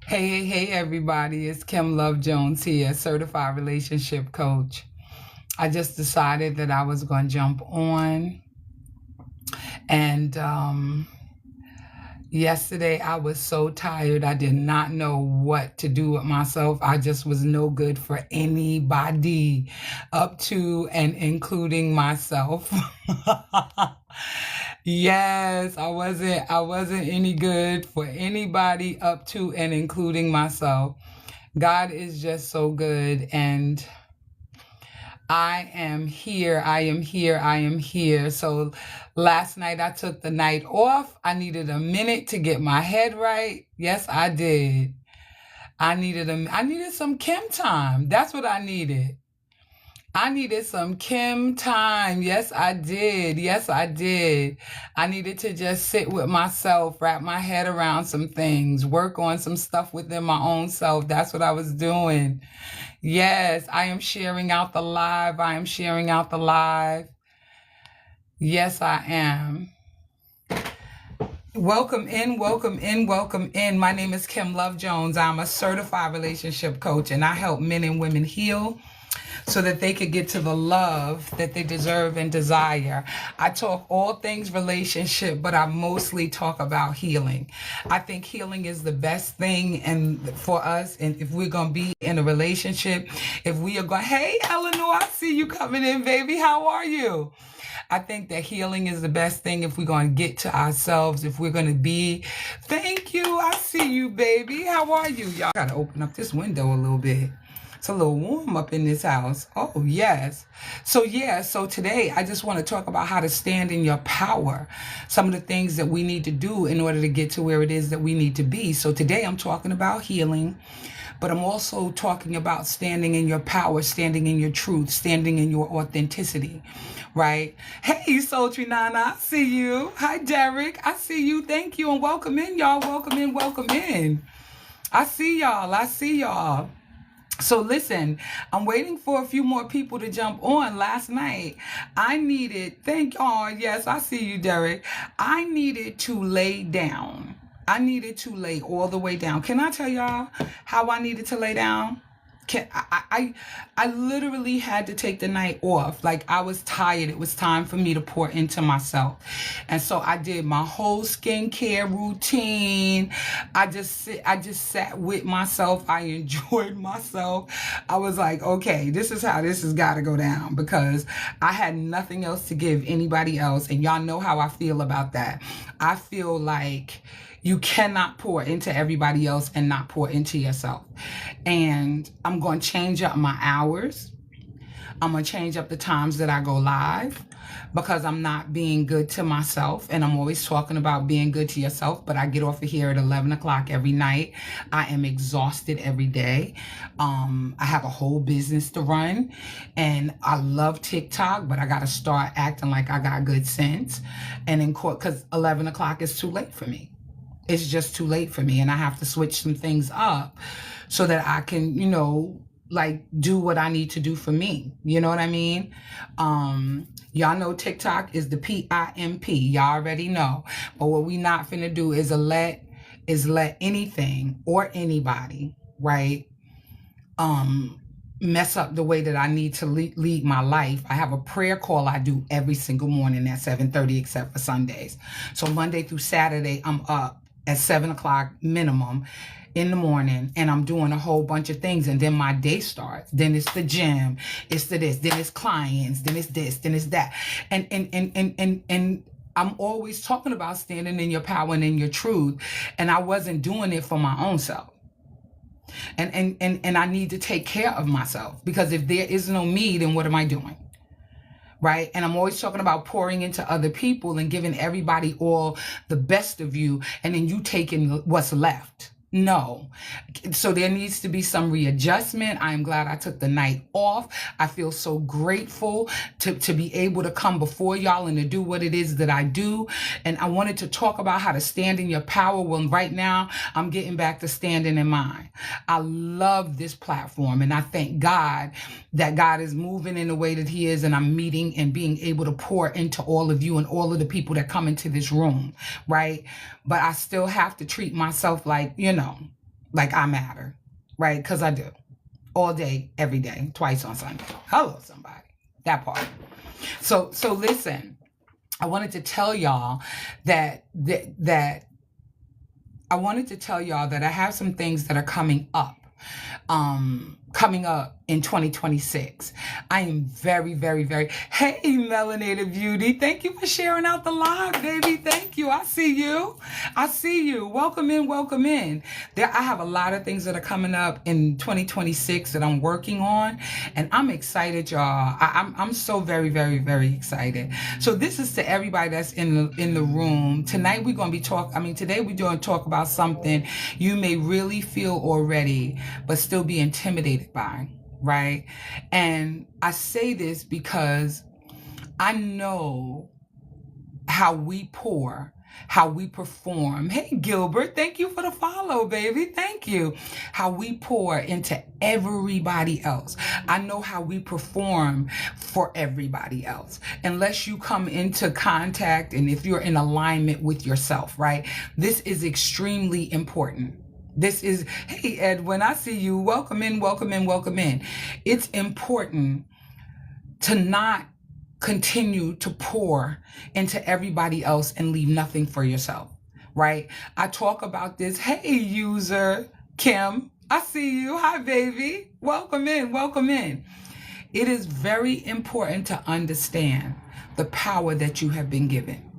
Hey, everybody. It's Kim Love Jones here, certified relationship coach. I just decided that I was going to jump on. And yesterday I was so tired. I did not know what to do with myself. I just was no good for anybody, up to and including myself. Yes, I wasn't any good for anybody up to and including myself. God is just so good. And I am here. I am here. I am here. So last night I took the night off. I needed a minute to get my head right. Yes, I did. I needed some Kim time. That's what I needed. I needed some Kim time. Yes, I did. Yes, I did. I needed to just sit with myself, wrap my head around some things, work on some stuff within my own self. That's what I was doing. Yes, I am sharing out the live. I am sharing out the live. Yes, I am. Welcome in, welcome in, welcome in. My name is Kim Love Jones. I'm a certified relationship coach, and I help men and women heal so that they could get to the love that they deserve and desire. I talk all things relationship, but I mostly talk about healing. I think healing is the best thing and for us, and if we're going to be in a relationship, if we are going, hey, Eleanor, I see you coming in, baby. How are you? I think that healing is the best thing if we're going to get to ourselves, if we're going to be, thank you, I see you, baby. How are you? Y'all got to open up this window a little bit. It's a little warm up in this house. Oh, yes. So today I just want to talk about how to stand in your power. Some of the things that we need to do in order to get to where it is that we need to be. So today I'm talking about healing, but I'm also talking about standing in your power, standing in your truth, standing in your authenticity, right? Hey, Sultry Nana, I see you. Hi, Derek. I see you. Thank you. And welcome in, y'all. Welcome in. Welcome in. I see y'all. I see y'all. So listen, I'm waiting for a few more people to jump on. Last night, yes, I see you, Derek. I needed to lay down. I needed to lay all the way down. Can I tell y'all how I needed to lay down? I literally had to take the night off. Like, I was tired. It was time for me to pour into myself. And so I did my whole skincare routine. I just sat with myself. I enjoyed myself. I was like, okay, this is how this has got to go down, because I had nothing else to give anybody else. And y'all know how I feel about that. I feel like you cannot pour into everybody else and not pour into yourself. And I'm going to change up my hours. I'm going to change up the times that I go live, because I'm not being good to myself. And I'm always talking about being good to yourself, but I get off of here at 11 o'clock every night. I am exhausted every day. I have a whole business to run, and I love TikTok, but I got to start acting like I got good sense. And in court, because 11 o'clock is too late for me. It's just too late for me, and I have to switch some things up so that I can, like, do what I need to do for me. You know what I mean? Y'all know TikTok is the PIMP. Y'all already know. But what we not finna do is let anything or anybody, right, mess up the way that I need to lead my life. I have a prayer call I do every single morning at 7:30, except for Sundays. So Monday through Saturday, I'm up at 7 o'clock minimum in the morning, and I'm doing a whole bunch of things, and then my day starts. Then it's the gym, it's the this, then it's clients, then it's this, then it's that. And I'm always talking about standing in your power and in your truth, and I wasn't doing it for my own self. And I need to take care of myself, because if there is no me, then what am I doing? Right? And I'm always talking about pouring into other people and giving everybody all the best of you, and then you taking what's left. No. So there needs to be some readjustment. I am glad I took the night off. I feel so grateful to be able to come before y'all and to do what it is that I do. And I wanted to talk about how to stand in your power when right now I'm getting back to standing in mine. I love this platform, and I thank God that God is moving in the way that he is, and I'm meeting and being able to pour into all of you and all of the people that come into this room, right? But I still have to treat myself like, like I matter, right? Because I do. All day, every day, twice on Sunday. Hello, somebody. That part. So listen, I wanted to tell y'all that I wanted to tell y'all that I have some things that are coming up in 2026. I am very, very, very, hey, Melanated Beauty. Thank you for sharing out the live, baby. Thank you. I see you. I see you. Welcome in, welcome in. I have a lot of things that are coming up in 2026 that I'm working on, and I'm excited, y'all. I'm so very, very, very excited. So this is to everybody that's in the room. Tonight we're going to be today we're going to talk about something you may really feel already, but still be intimidated by, right? And I say this because I know how we pour, how we perform. Hey, Gilbert, thank you for the follow, baby. Thank you. How we pour into everybody else. I know how we perform for everybody else. Unless you come into contact and if you're in alignment with yourself, right? This is extremely important. This is, hey, Edwin, I see you. Welcome in, welcome in, welcome in. It's important to not continue to pour into everybody else and leave nothing for yourself, right? I talk about this. Hey, user Kim, I see you. Hi, baby. Welcome in, welcome in. It is very important to understand the power that you have been given.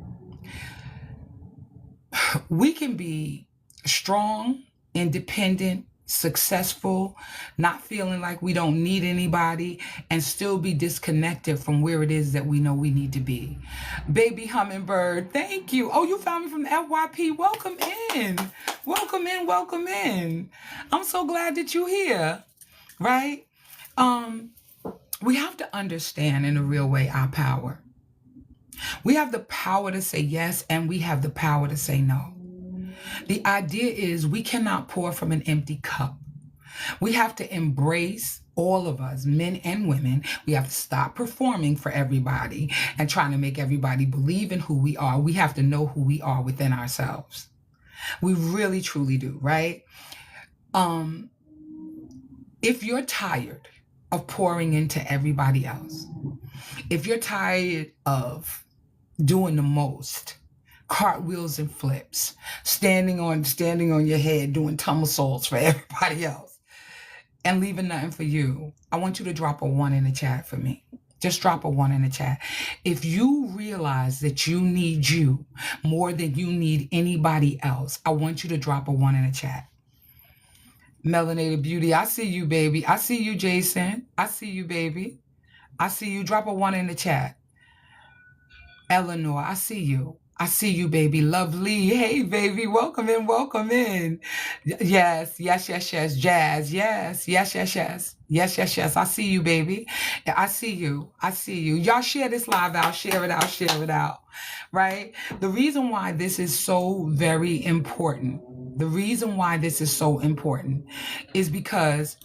We can be strong, independent, successful, not feeling like we don't need anybody, and still be disconnected from where it is that we know we need to be. Baby Hummingbird, thank you. Oh, you found me from the FYP. Welcome in. Welcome in, welcome in. I'm so glad that you're here, right? We have to understand in a real way our power. We have the power to say yes, and we have the power to say no. The idea is we cannot pour from an empty cup. We have to embrace, all of us, men and women. We have to stop performing for everybody and trying to make everybody believe in who we are. We have to know who we are within ourselves. We really, truly do, right? If you're tired of pouring into everybody else, if you're tired of doing the most, cartwheels and flips, standing on your head, doing somersaults for everybody else, and leaving nothing for you, I want you to drop a 1 in the chat for me. Just drop a 1 in the chat. If you realize that you need you more than you need anybody else, I want you to drop a 1 in the chat. Melanated Beauty, I see you, baby. I see you, Jason. I see you, baby. I see you. Drop a 1 in the chat. Eleanor, I see you. I see you, baby. Lovely. Hey, baby. Welcome in. Welcome in. Yes, yes, yes, yes. Jazz. Yes, yes, yes, yes. Yes, yes, yes. I see you, baby. I see you. I see you. Y'all share this live out. Share it out. Share it out. Right? The reason why this is so very important, is because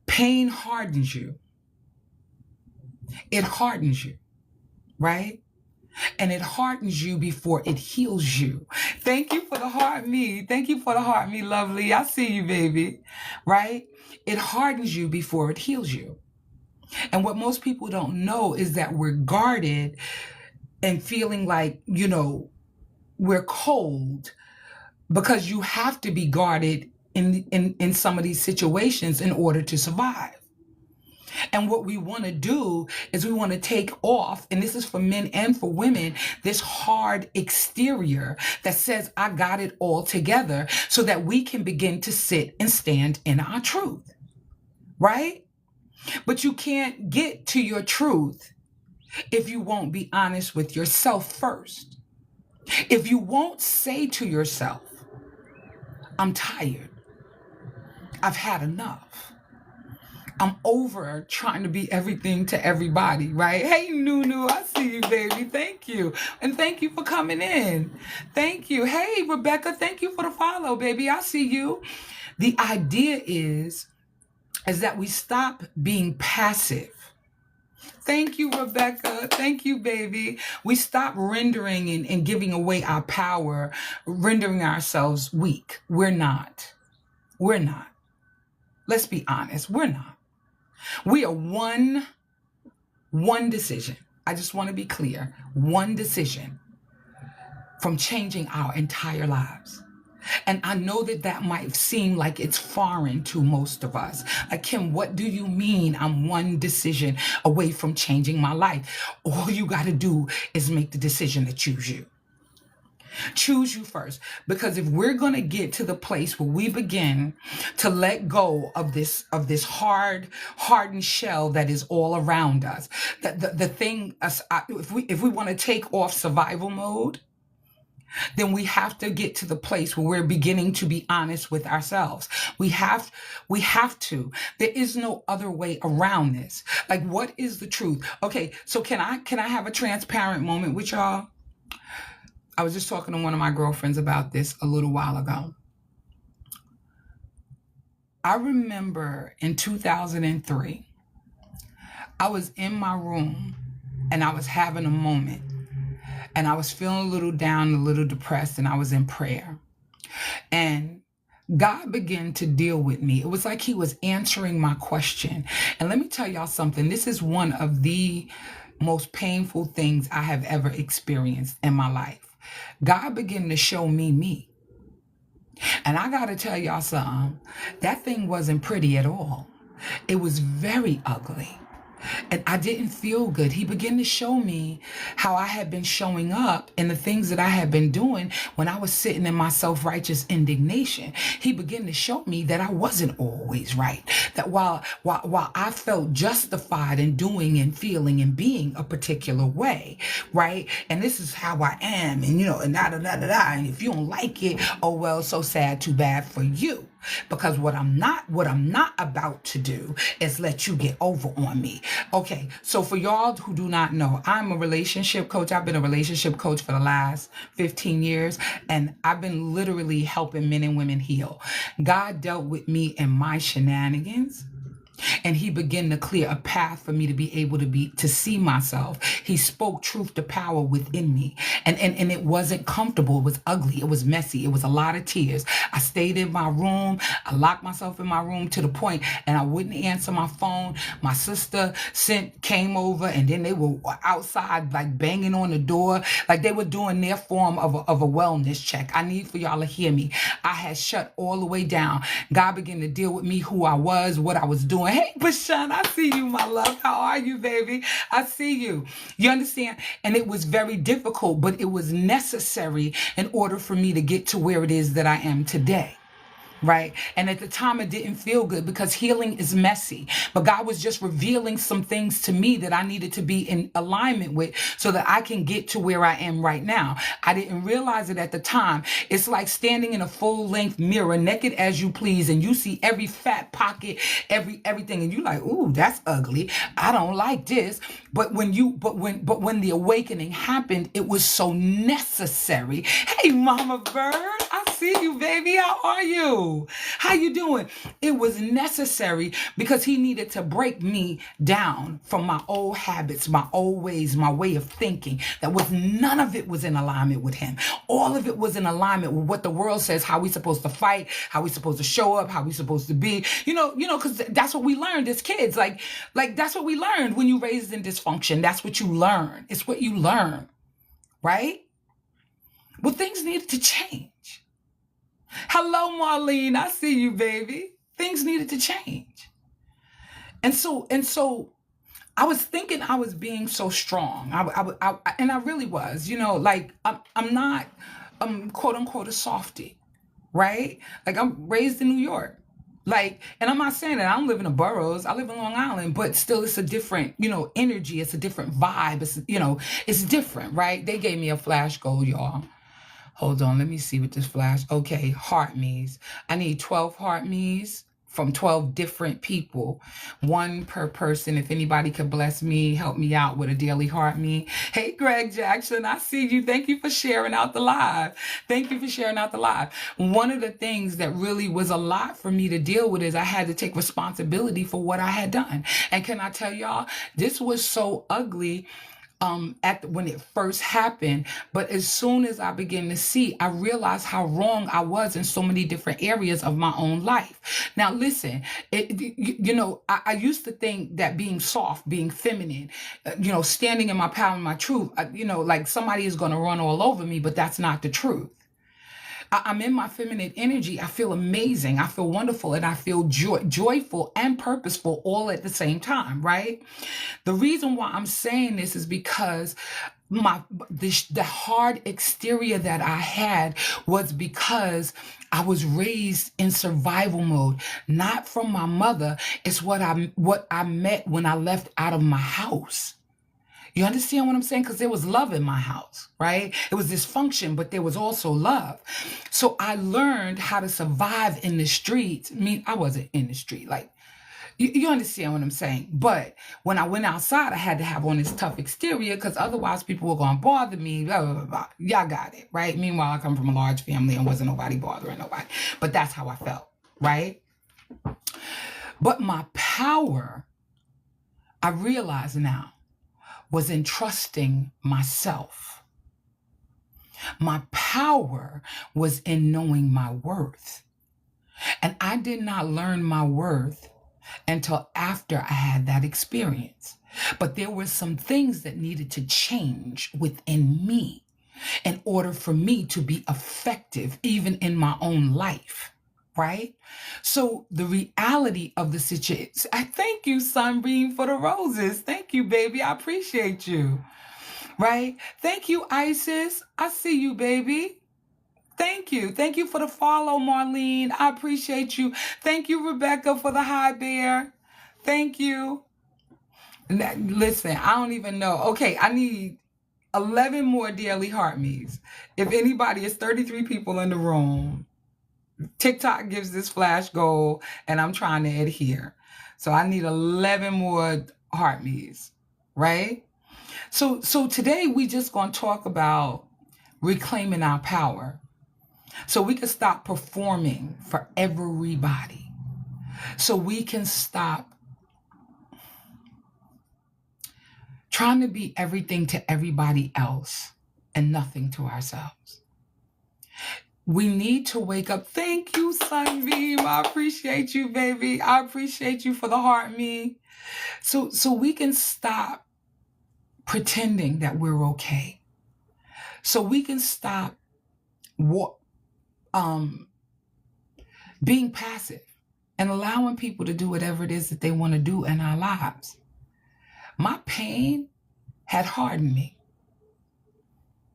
pain hardens you. It hardens you. Right? And it hardens you before it heals you. Thank you for the heart me. Thank you for the heart me, lovely. I see you, baby. Right? It hardens you before it heals you. And what most people don't know is that we're guarded and feeling like, we're cold because you have to be guarded in some of these situations in order to survive. And what we want to do is we want to take off, and this is for men and for women, this hard exterior that says, I got it all together, so that we can begin to sit and stand in our truth, right? But you can't get to your truth if you won't be honest with yourself first. If you won't say to yourself, I'm tired. I've had enough. I'm over trying to be everything to everybody, right? Hey, Nunu, I see you, baby. Thank you. And thank you for coming in. Thank you. Hey, Rebecca, thank you for the follow, baby. I see you. The idea is that we stop being passive. Thank you, Rebecca. Thank you, baby. We stop rendering and giving away our power, rendering ourselves weak. We're not. We're not. Let's be honest. We're not. We are one decision. I just want to be clear. One decision from changing our entire lives. And I know that that might seem like it's foreign to most of us. Like, Kim, what do you mean I'm one decision away from changing my life? All you got to do is make the decision to choose you. Choose you first. Because if we're going to get to the place where we begin to let go of this hardened shell that is all around us, the thing, if we want to take off survival mode, then we have to get to the place where we're beginning to be honest with ourselves. We have to. There is no other way around this. Like, what is the truth? Okay, so can I have a transparent moment with y'all? I was just talking to one of my girlfriends about this a little while ago. I remember in 2003, I was in my room and I was having a moment. And I was feeling a little down, a little depressed, and I was in prayer. And God began to deal with me. It was like he was answering my question. And let me tell y'all something. This is one of the most painful things I have ever experienced in my life. God began to show me. And I got to tell y'all something. That thing wasn't pretty at all. It was very ugly. And I didn't feel good. He began to show me how I had been showing up and the things that I had been doing when I was sitting in my self-righteous indignation. He began to show me that I wasn't always right. That while I felt justified in doing and feeling and being a particular way, right? And this is how I am, and and and if you don't like it, oh well, so sad, too bad for you. Because what I'm not about to do is let you get over on me. Okay, so for y'all who do not know, I'm a relationship coach. I've been a relationship coach for the last 15 years, and I've been literally helping men and women heal. God dealt with me in my shenanigans, and he began to clear a path for me to be able to see myself. He spoke truth to power within me. And it wasn't comfortable. It was ugly. It was messy. It was a lot of tears. I stayed in my room. I locked myself in my room to the point, and I wouldn't answer my phone. My sister came over, and then they were outside like banging on the door. Like they were doing their form of a wellness check. I need for y'all to hear me. I had shut all the way down. God began to deal with me, who I was, what I was doing. Hey, Bashan, I see you, my love. How are you, baby? I see you. You understand? And it was very difficult, but it was necessary in order for me to get to where it is that I am today. Right? And at the time, it didn't feel good because healing is messy. But God was just revealing some things to me that I needed to be in alignment with so that I can get to where I am right now. I didn't realize it at the time. It's like standing in a full-length mirror, naked as you please, and you see every fat pocket, everything, and you like, ooh, that's ugly. I don't like this. But when the awakening happened, it was so necessary. Hey, Mama Bird, I see you, baby. How are you? How you doing? It was necessary because he needed to break me down from my old habits, my old ways, my way of thinking. None of it was in alignment with him. All of it was in alignment with what the world says, how we supposed to fight, how we supposed to show up, how we supposed to be. Because that's what we learned as kids. Like that's what we learned when you raised in dysfunction. That's what you learn. It's what you learn, right? Well, things needed to change. Hello, Marlene. I see you, baby. Things needed to change. And so I was thinking I was being so strong. And I really was, I'm not, quote unquote, a softie, right? Like I'm raised in New York. Like, and I'm not saying that I don't live in the boroughs. I live in Long Island, but still it's a different, energy. It's a different vibe. It's different, right? They gave me a flash goal, y'all. Hold on, let me see what this flash. Okay, heart me's. I need 12 heart me's from 12 different people. One per person. If anybody could bless me, help me out with a daily heart me. Hey, Greg Jackson, I see you. Thank you for sharing out the live. One of the things that really was a lot for me to deal with is I had to take responsibility for what I had done. And can I tell y'all, this was so ugly. when it first happened. But as soon as I began to see, I realized how wrong I was in so many different areas of my own life. Now, listen, I used to think that being soft, being feminine, standing in my power and my truth, like somebody is going to run all over me, but that's not the truth. I'm in my feminine energy. I feel amazing. I feel wonderful, and I feel joyful and purposeful all at the same time, right? The reason why I'm saying this is because the hard exterior that I had was because I was raised in survival mode, not from my mother. It's what I met when I left out of my house. You understand what I'm saying? Because there was love in my house, right? It was dysfunction, but there was also love. So I learned how to survive in the streets. I mean, I wasn't in the street. Like, you understand what I'm saying? But when I went outside, I had to have on this tough exterior because otherwise people were going to bother me, blah, blah, blah, blah. Y'all got it, right? Meanwhile, I come from a large family and wasn't nobody bothering nobody. But that's how I felt, right? But my power, I realize now, was in trusting myself. My power was in knowing my worth. And I did not learn my worth until after I had that experience. But there were some things that needed to change within me in order for me to be effective, even in my own life. Right? So the reality of the situation, I thank you, Sunbeam, for the roses. Thank you, baby. I appreciate you. Right? Thank you, Isis. I see you, baby. Thank you. Thank you for the follow, Marlene. I appreciate you. Thank you, Rebecca, for the hi bear. Thank you. Listen, I don't even know. Okay, I need 11 more daily heart me's. If anybody, it's 33 people in the room. TikTok gives this flash goal, and I'm trying to adhere. So I need 11 more heart me's, right? So today we just going to talk about reclaiming our power so we can stop performing for everybody. So we can stop trying to be everything to everybody else and nothing to ourselves. We need to wake up. Thank you, Sunbeam. I appreciate you, baby. I appreciate you for the heart me. So we can stop pretending that we're okay. So we can stop being passive and allowing people to do whatever it is that they want to do in our lives. My pain had hardened me.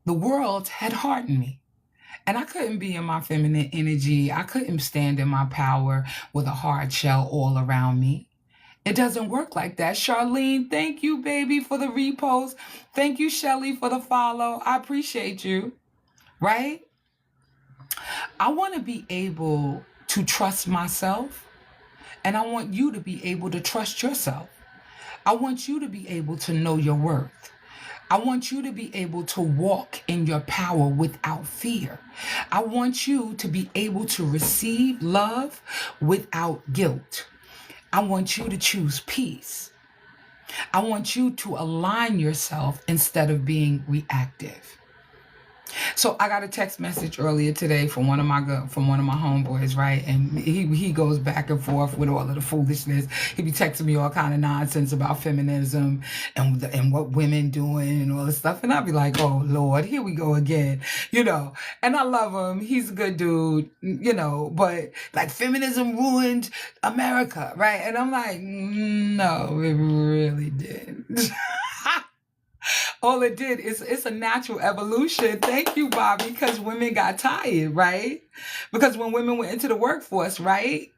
The world had hardened me. And I couldn't be in my feminine energy. I couldn't stand in my power with a hard shell all around me. It doesn't work like that. Charlene, thank you, baby, for the repost. Thank you, Shelly, for the follow. I appreciate you, right? I want to be able to trust myself, and I want you to be able to trust yourself. I want you to be able to know your worth. I want you to be able to walk in your power without fear. I want you to be able to receive love without guilt. I want you to choose peace. I want you to align yourself instead of being reactive. So I got a text message earlier today from one of my homeboys, right? And he goes back and forth with all of the foolishness. He be texting me all kind of nonsense about feminism and what women doing and all this stuff. And I'll be like, oh Lord, here we go again, And I love him. He's a good dude, but like feminism ruined America, right? And I'm like, no, it really didn't. All it did is it's a natural evolution. Thank you, Bobby, because women got tired, right? Because when women went into the workforce, right?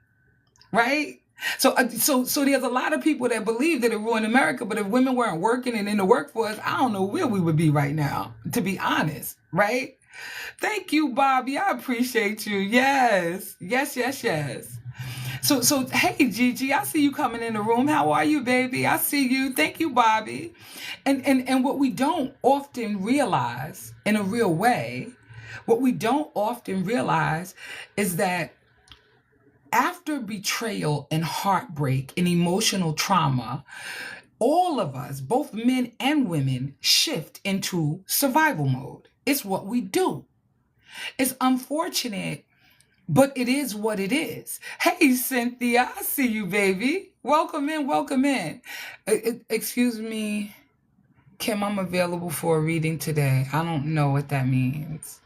So there's a lot of people that believe that it ruined America, but if women weren't working and in the workforce, I don't know where we would be right now, to be honest, right? Thank you, Bobby. I appreciate you. Yes. So hey, Gigi, I see you coming in the room. How are you, baby? I see you. Thank you, Bobby. And what we don't often realize in a real way, is that after betrayal and heartbreak and emotional trauma, all of us, both men and women, shift into survival mode. It's what we do. It's unfortunate, but it is what it is. Hey, Cynthia, I see you, baby. Welcome in, welcome in. Excuse me, Kim, I'm available for a reading today. I don't know what that means.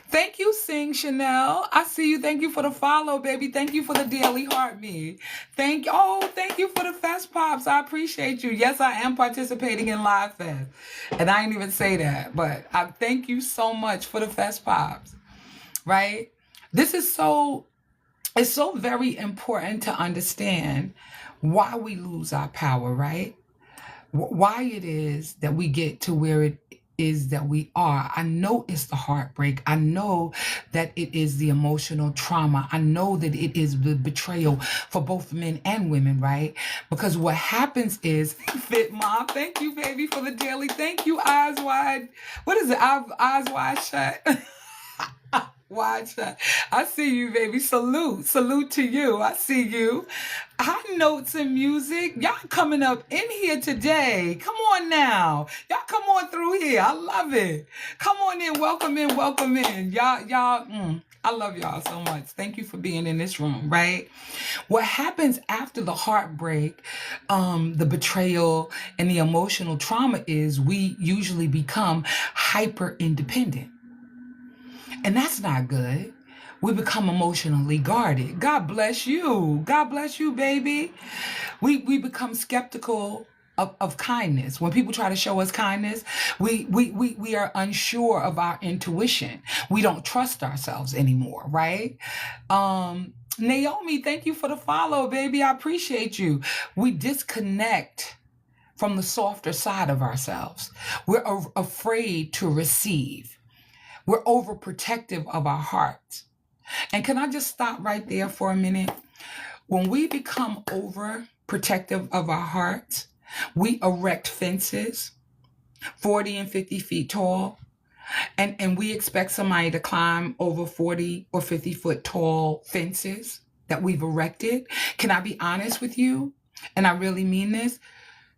Thank you, Sing Chanel. I see you. Thank you for the follow, baby. Thank you for the daily heart me. Thank you for the Fest Pops. I appreciate you. Yes, I am participating in Live Fest. And I didn't even say that, but I thank you so much for the Fest Pops. Right? This is it's so very important to understand why we lose our power, right? Why it is that we get to where it is that we are. I know it's the heartbreak. I know that it is the emotional trauma. I know that it is the betrayal for both men and women, right? Because what happens is, Fit Mom, thank you, baby, for the daily. Thank you, Eyes Wide. What is it? Eyes Wide Shut. Wide shut. I see you, baby. Salute. Salute to you. I see you. High notes and music. Y'all coming up in here today. Come on now. Y'all come on through here. I love it. Come on in. Welcome in. Welcome in. I love y'all so much. Thank you for being in this room, right? What happens after the heartbreak, the betrayal, and the emotional trauma is we usually become hyper independent. And that's not good. We become emotionally guarded. God bless you. God bless you, baby. We become skeptical of kindness. When people try to show us kindness, we are unsure of our intuition. We don't trust ourselves anymore, right? Naomi, thank you for the follow, baby. I appreciate you. We disconnect from the softer side of ourselves. We're afraid to receive. We're overprotective of our hearts. And can I just stop right there for a minute? When we become overprotective of our hearts, we erect fences 40 and 50 feet tall, and we expect somebody to climb over 40 or 50 foot tall fences that we've erected. Can I be honest with you? And I really mean this.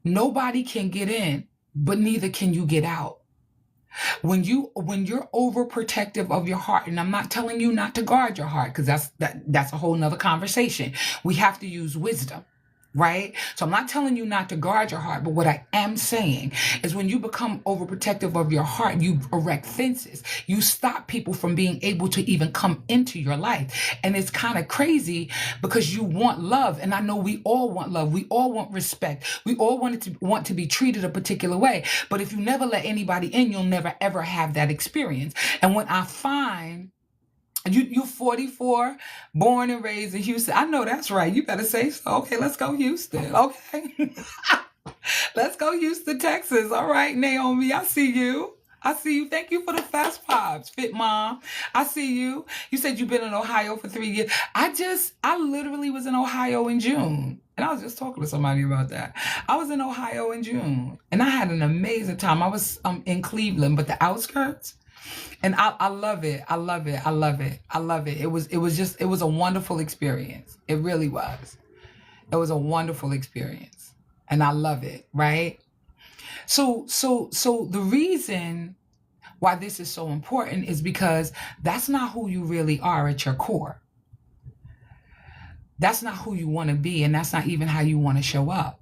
Nobody can get in, but neither can you get out. When you're overprotective of your heart, and I'm not telling you not to guard your heart, because that's a whole nother conversation. We have to use wisdom, right? So I'm not telling you not to guard your heart, but what I am saying is when you become overprotective of your heart, you erect fences. You stop people from being able to even come into your life. And it's kind of crazy because you want love. And I know we all want love. We all want respect. We all want to be treated a particular way. But if you never let anybody in, you'll never, ever have that experience. And when I find you 44, born and raised in Houston. I know that's right. You better say so. Okay, let's go Houston. Okay. Let's go Houston, Texas. All right, Naomi, I see you. I see you. Thank you for the Fast Pops. Fit Mom, I see you. You said you've been in Ohio for 3 years. I literally was in Ohio in June. And I was just talking to somebody about that. I was in Ohio in June. And I had an amazing time. I was in Cleveland, but the outskirts. And I love it. I love it. I love it. I love it. It was a wonderful experience. It really was. It was a wonderful experience. And I love it, right? So the reason why this is so important is because that's not who you really are at your core. That's not who you want to be, and that's not even how you want to show up.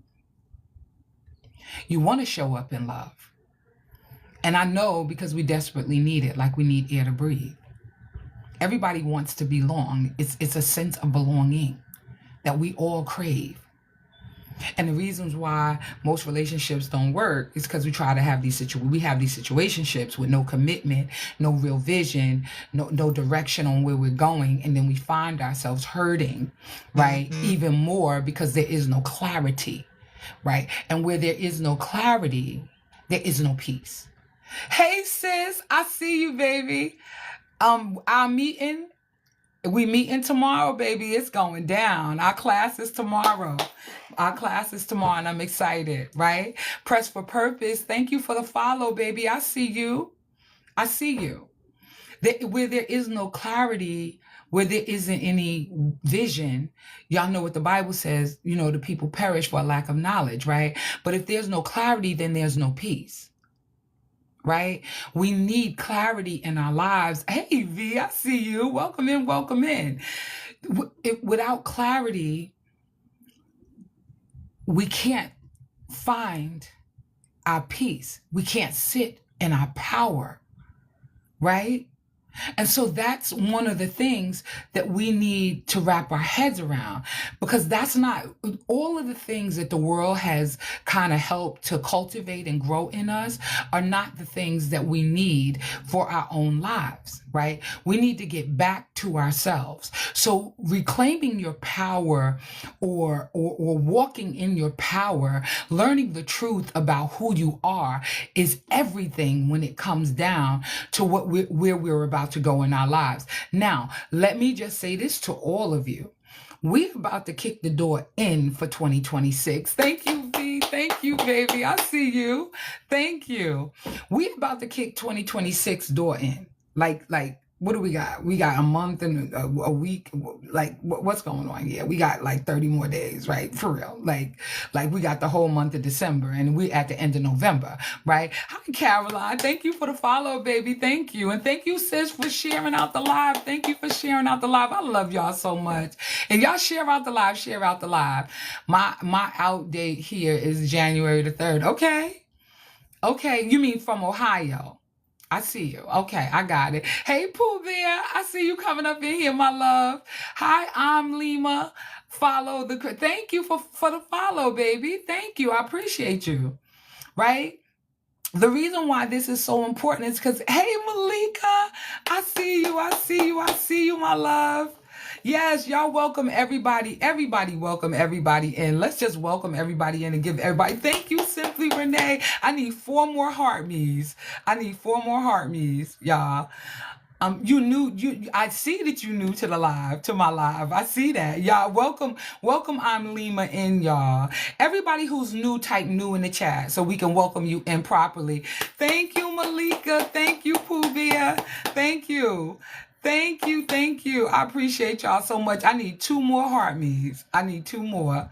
You want to show up in love. And I know because we desperately need it, like we need air to breathe. Everybody wants to belong. It's a sense of belonging that we all crave. And the reasons why most relationships don't work is because we try to have these situationships with no commitment, no real vision, no direction on where we're going. And then we find ourselves hurting, right? Mm-hmm. Even more because there is no clarity, right? And where there is no clarity, there is no peace. Hey sis, I see you, baby. We meeting tomorrow, baby. It's going down. Our class is tomorrow. And I'm excited, right? Press for Purpose. Thank you for the follow, baby. I see you. Where there is no clarity, Where there isn't any vision, y'all know what the Bible says, the people perish for a lack of knowledge, right? But if there's no clarity, then there's no peace, right? We need clarity in our lives. Hey, V, I see you. Welcome in, welcome in. Without clarity, we can't find our peace. We can't sit in our power, right? And so that's one of the things that we need to wrap our heads around, because that's not all of the things that the world has kind of helped to cultivate and grow in us are not the things that we need for our own lives, right? We need to get back to ourselves. So reclaiming your power or walking in your power, learning the truth about who you are is everything when it comes down to where we're about to go in our lives. Now, let me just say this to all of you. We're about to kick the door in for 2026. Thank you, V. Thank you, baby. I see you. Thank you. We're about to kick 2026 door in. Like, what do we got? We got a month and a week. Like, what's going on here? We got like 30 more days, right? For real. Like we got the whole month of December and we're at the end of November, right? Hi, Caroline. Thank you for the follow, baby. Thank you. And thank you, sis, for sharing out the live. Thank you for sharing out the live. I love y'all so much. And y'all share out the live, share out the live. My out date here is January the 3rd. Okay. You mean from Ohio? I see you. Okay, I got it. Hey, Pooh Bear, I see you coming up in here, my love. Hi, I'm Lima. Follow the... Thank you for the follow, baby. Thank you. I appreciate you. Right? The reason why this is so important is because, hey, Malika, I see you, my love. Yes, y'all welcome everybody. Everybody welcome everybody in. Let's just welcome everybody in and give everybody. Thank you, Simply Renee. I need 4 more heart me's. Y'all. I see that you new to my live. I see that. Y'all, welcome, I'm Lima in, y'all. Everybody who's new, type new in the chat so we can welcome you in properly. Thank you, Malika. Thank you, Puvia. Thank you. I appreciate y'all so much. I need 2 more heart me's. I need 2 more.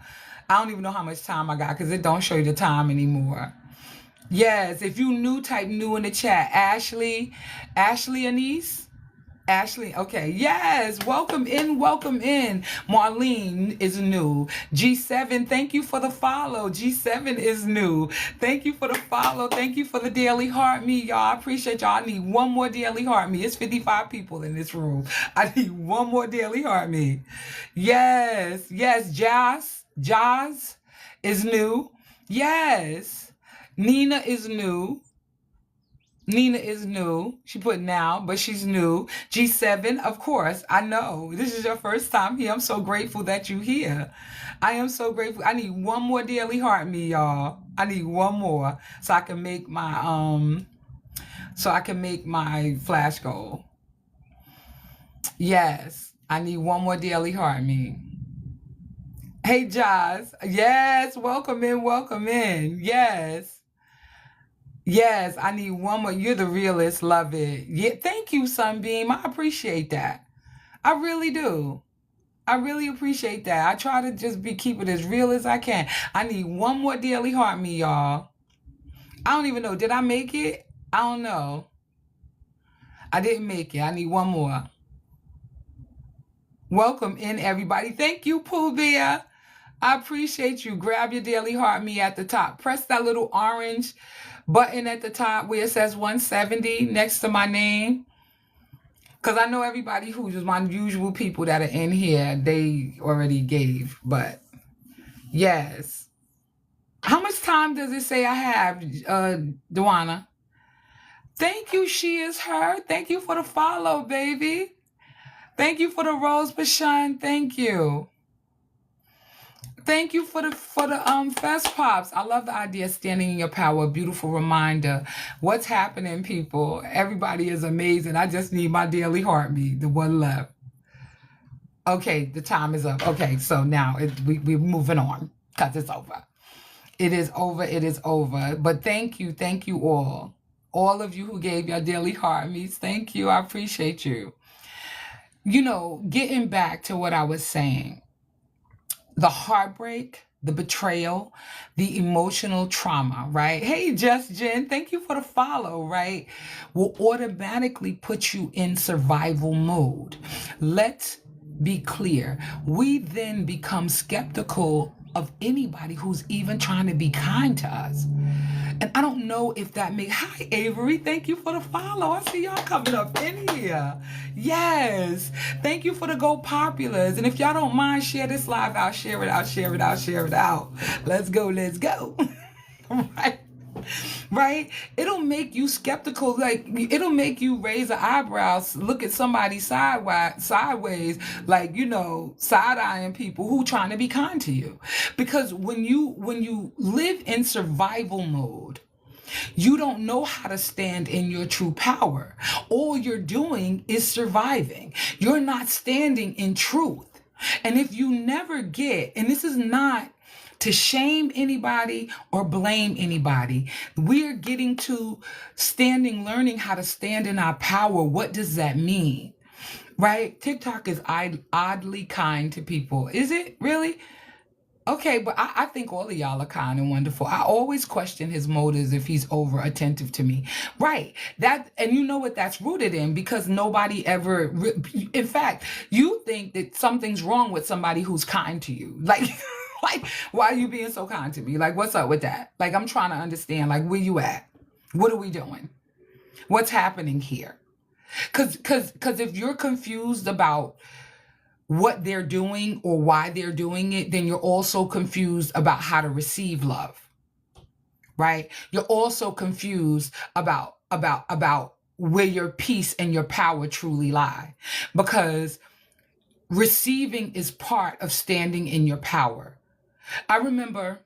I don't even know how much time I got because it don't show you the time anymore. Yes, if you new, type new in the chat. Ashley Anise. Ashley, okay. Yes, welcome in. Marlene is new. G7, thank you for the follow. G7 is new. Thank you for the follow. Thank you for the daily heart me, y'all. I appreciate y'all. I need 1 more daily heart me. It's 55 people in this room. I need 1 more daily heart me. Yes. Jazz is new. Yes. Nina is new. She put now, but she's new. G7, of course. I know. This is your first time here. I'm so grateful that you're here. I am so grateful. I need 1 more daily heart me, y'all. I need 1 more so I can make my flash goal. Yes. I need 1 more daily heart me. Hey, Jazz. Yes. Welcome in. Yes, I need 1 more. You're the realest. Love it. Yeah, thank you, Sunbeam. I appreciate that. I really do. I really appreciate that. I try to just keep it as real as I can. I need 1 more daily heart me, y'all. I don't even know. Did I make it? I don't know. I didn't make it. I need 1 more. Welcome in, everybody. Thank you, Pooh Bear. I appreciate you. Grab your daily heart me at the top. Press that little orange button at the top where it says 170 next to my name. Because I know everybody who's just my usual people that are in here, they already gave. But yes. How much time does it say I have, Duana? Thank you, she is her. Thank you for the follow, baby. Thank you for the Rose Bashan. Thank you. Thank you for the Fest Pops. I love the idea of standing in your power. Beautiful reminder. What's happening, people? Everybody is amazing. I just need my daily heartbeat, the one left. Okay, the time is up. Okay, so now we're moving on because it's over. It is over. But thank you all. All of you who gave your daily heartbeats. Thank you. I appreciate you. getting back to what I was saying, the heartbreak, the betrayal, the emotional trauma, right? Hey, Just Jen, thank you for the follow, right? Will automatically put you in survival mode. Let's be clear. We then become skeptical of anybody who's even trying to be kind to us. And I don't know if that makes... Hi, Avery. Thank you for the follow. I see y'all coming up in here. Yes. Thank you for the Go Populars. And if y'all don't mind, share this live out. Share it out. Share it out. Share it out. Let's go. Let's go. Right? Right? It'll make you skeptical. Like, it'll make you raise an eyebrows, look at somebody sideways, like, side-eyeing people who trying to be kind to you. Because when you live in survival mode, you don't know how to stand in your true power. All you're doing is surviving. You're not standing in truth. And if you never get, and this is not to shame anybody or blame anybody, we're getting to learning how to stand in our power. What does that mean? Right? TikTok is oddly kind to people. Is it really? Okay, but I think all of y'all are kind and wonderful. I always question his motives if he's over attentive to me. Right. And you know what that's rooted in, because nobody ever, in fact, you think that something's wrong with somebody who's kind to you. Like, why are you being so kind to me? Like, what's up with that? Like, I'm trying to understand, like, where you at? What are we doing? What's happening here? Because if you're confused about what they're doing or why they're doing it, then you're also confused about how to receive love, right? You're also confused about where your peace and your power truly lie, because receiving is part of standing in your power. I remember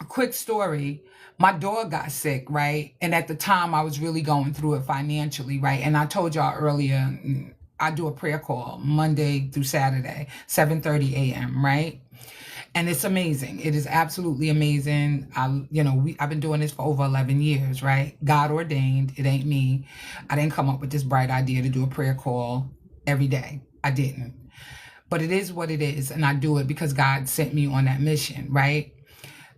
a quick story. My dog got sick, right? And at the time I was really going through it financially, right? And I told y'all earlier, I do a prayer call Monday through Saturday, 7:30 a.m., right? And it's amazing. It is absolutely amazing. I've been doing this for over 11 years, right? God ordained. It ain't me. I didn't come up with this bright idea to do a prayer call every day. I didn't. But it is what it is. And I do it because God sent me on that mission, right?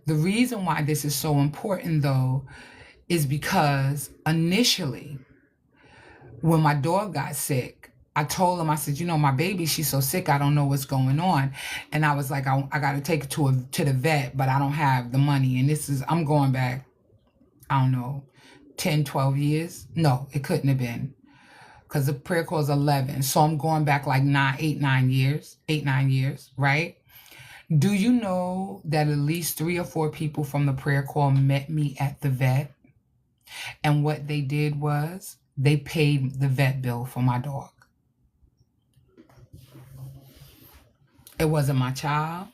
The reason why this is so important, though, is because initially, when my dog got sick, I told him, I said, my baby, she's so sick, I don't know what's going on. And I was like, I got to take her to the vet, but I don't have the money. And I'm going back, I don't know, 10, 12 years. No, it couldn't have been, because the prayer call is 11. So I'm going back like 9 years, right? Do you know that at least 3 or 4 people from the prayer call met me at the vet? And what they did was they paid the vet bill for my dog. It wasn't my child.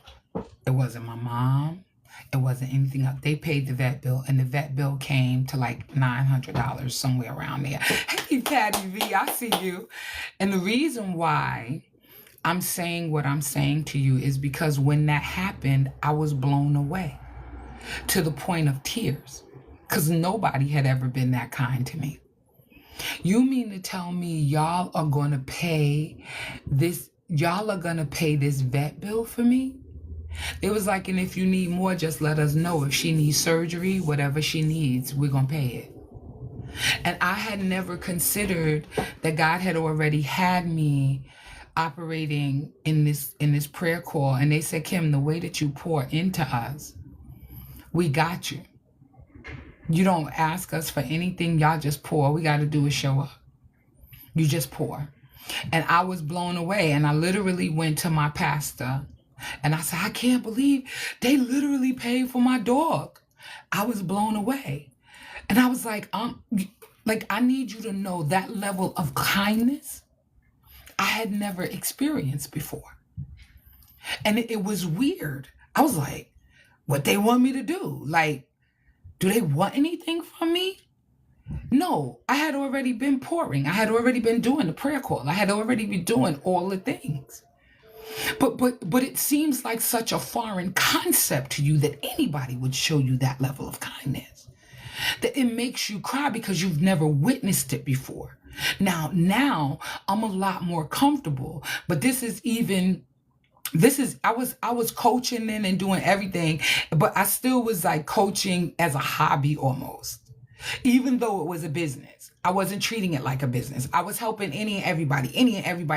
It wasn't my mom. It wasn't anything else. They paid the vet bill, and the vet bill came to like $900, somewhere around there. Hey, Patty V, I see you. And the reason why I'm saying what I'm saying to you is because when that happened, I was blown away to the point of tears, because nobody had ever been that kind to me. You mean to tell me y'all are going to pay this vet bill for me? It was like, and if you need more, just let us know. If she needs surgery, whatever she needs, we're going to pay it. And I had never considered that God had already had me operating in this prayer call. And they said, Kim, the way that you pour into us, we got you. You don't ask us for anything. Y'all just pour. We got to do is show up. You just pour. And I was blown away. And I literally went to my pastor and I said, I can't believe they literally paid for my dog. I was blown away. And I was like, I need you to know that level of kindness I had never experienced before. And it was weird. I was like, what they want me to do? Like, do they want anything from me? No, I had already been pouring. I had already been doing the prayer call. I had already been doing all the things. But it seems like such a foreign concept to you that anybody would show you that level of kindness. that it makes you cry because you've never witnessed it before. Now I'm a lot more comfortable, but I was coaching then and doing everything, but I still was like coaching as a hobby almost. Even though it was a business, I wasn't treating it like a business. I was helping any and everybody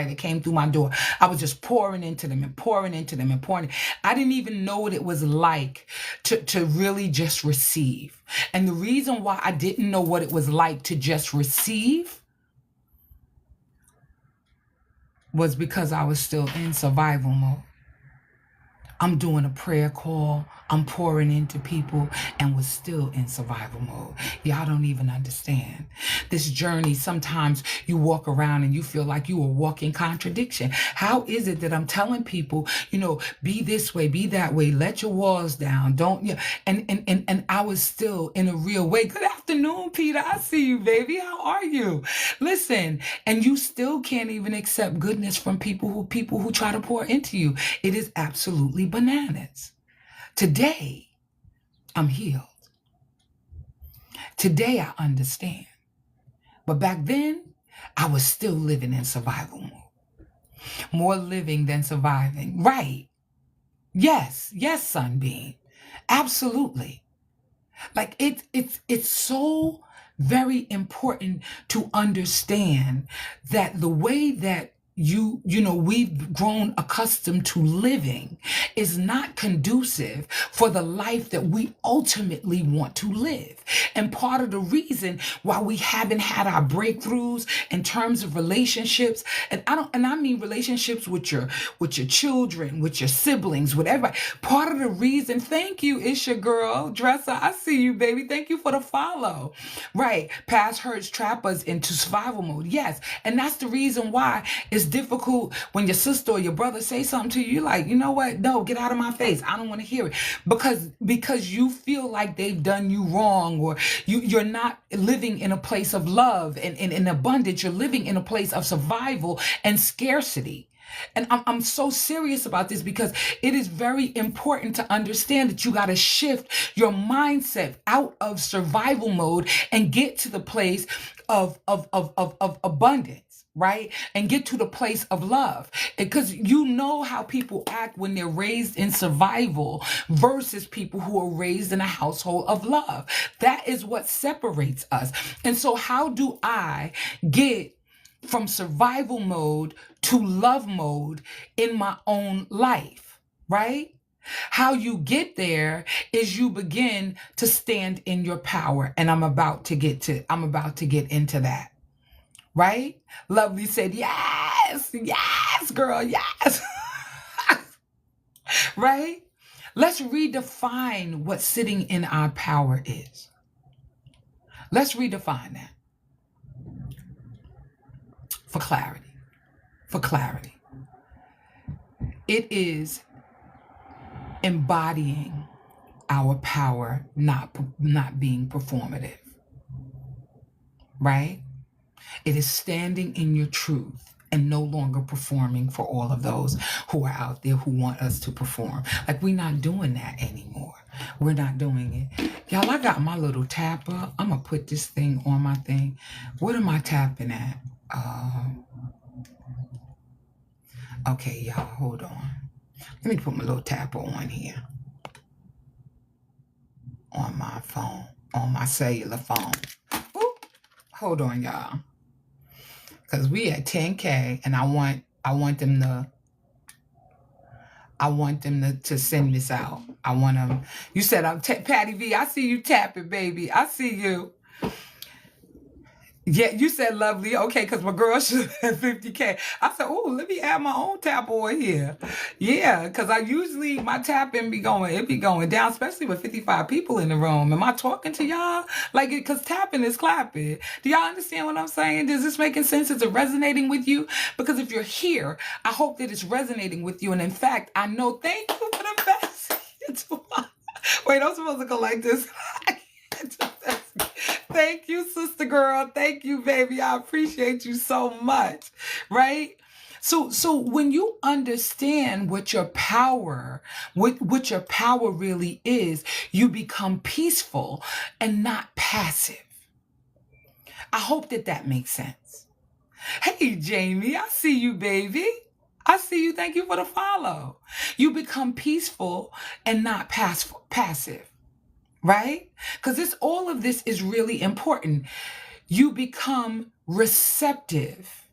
that came through my door. I was just pouring into them and pouring into them and pouring. I didn't even know what it was like to really just receive. And the reason why I didn't know what it was like to just receive was because I was still in survival mode. I'm doing a prayer call. I'm pouring into people and was still in survival mode. Y'all don't even understand. This journey, sometimes you walk around and you feel like you are walking contradiction. How is it that I'm telling people, be this way, be that way, let your walls down, don't you? And I was still in a real way. Good afternoon, Peter. I see you, baby. How are you? Listen, and you still can't even accept goodness from people who try to pour into you. It is absolutely bananas. Today, I'm healed. Today, I understand. But back then, I was still living in survival mode. More living than surviving. Right. Yes, Sunbeam. Absolutely. Like it's so very important to understand that the way that we've grown accustomed to living is not conducive for the life that we ultimately want to live. And part of the reason why we haven't had our breakthroughs in terms of relationships, and I mean relationships with your children, with your siblings, with everybody. Part of the reason, thank you, it's your girl, Dresser. I see you, baby. Thank you for the follow. Right. Past hurts trap us into survival mode. Yes. And that's the reason why it's difficult when your sister or your brother say something to you. You're like, you know what? No, get out of my face. I don't want to hear it. Because you feel like they've done you wrong, or you're not living in a place of love and in abundance. You're living in a place of survival and scarcity. And I'm so serious about this because it is very important to understand that you got to shift your mindset out of survival mode and get to the place of abundance, right? And get to the place of love. Because you know how people act when they're raised in survival versus people who are raised in a household of love. That is what separates us. And so how do I get from survival mode to love mode in my own life, right? How you get there is you begin to stand in your power. And I'm about to get into that. Right? Lovely said, yes, girl, yes. Right? Let's redefine what sitting in our power is. Let's redefine that. For clarity. It is embodying our power, not being performative. Right? It is standing in your truth and no longer performing for all of those who are out there who want us to perform. Like, we're not doing that anymore. We're not doing it. Y'all, I got my little tapper. I'm going to put this thing on my thing. What am I tapping at? Okay, y'all, hold on. Let me put my little tapper on here. On my phone. On my cellular phone. Ooh, hold on, y'all. Because we at 10K and I want them to send this out. I want them. You said I'm Patty V. I see you tapping, baby. I see you. Yeah, you said lovely. Okay, because my girl should have 50K. I said, oh, let me add my own tap on here. Yeah, because I usually, my tapping be going down, especially with 55 people in the room. Am I talking to y'all? Like, because tapping is clapping. Do y'all understand what I'm saying? Is this making sense? Is it resonating with you? Because if you're here, I hope that it's resonating with you. And in fact, I know, thank you for the best. Wait, I'm supposed to go like this. Thank you, sister girl. Thank you, baby. I appreciate you so much. Right? So when you understand what your power really is, you become peaceful and not passive. I hope that makes sense. Hey, Jamie, I see you, baby. I see you. Thank you for the follow. You become peaceful and not passive, right? Because all of this is really important. You become receptive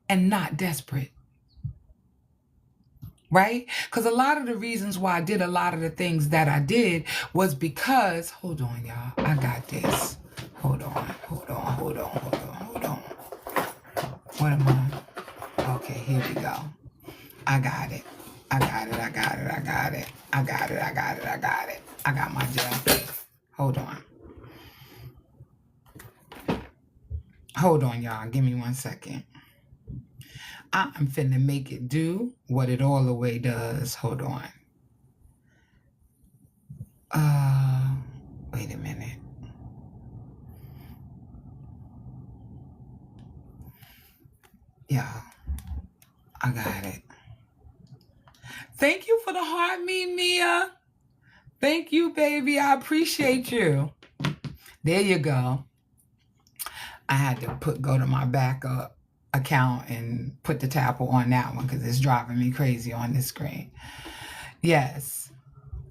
and not desperate, right? Because a lot of the reasons why I did a lot of the things that I did was because, hold on, y'all, I got this. Hold on. What am I? Okay, here we go. I got it. I got my gel. Hold on, y'all. Give me 1 second. I'm finna make it do what it all the way does. Hold on. Wait a minute. Yeah, I got it. Thank you for the heart, Mia. Thank you, baby. I appreciate you. There you go. I had to go to my backup account and put the tapper on that one because it's driving me crazy on this screen. Yes.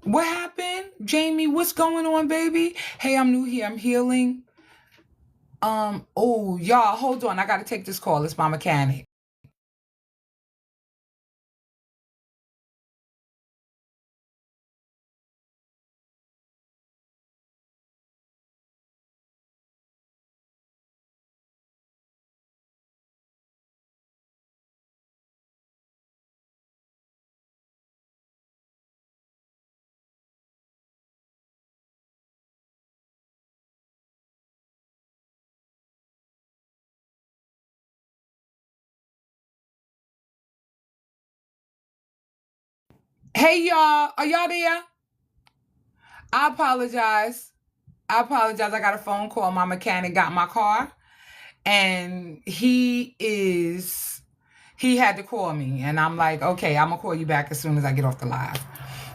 What happened? Jamie, what's going on, baby? Hey, I'm new here. I'm healing. Oh, y'all, hold on. I got to take this call. It's my mechanic. Hey, y'all. Are y'all there? I apologize. I got a phone call. My mechanic got my car. And he had to call me. And I'm like, okay, I'm going to call you back as soon as I get off the live.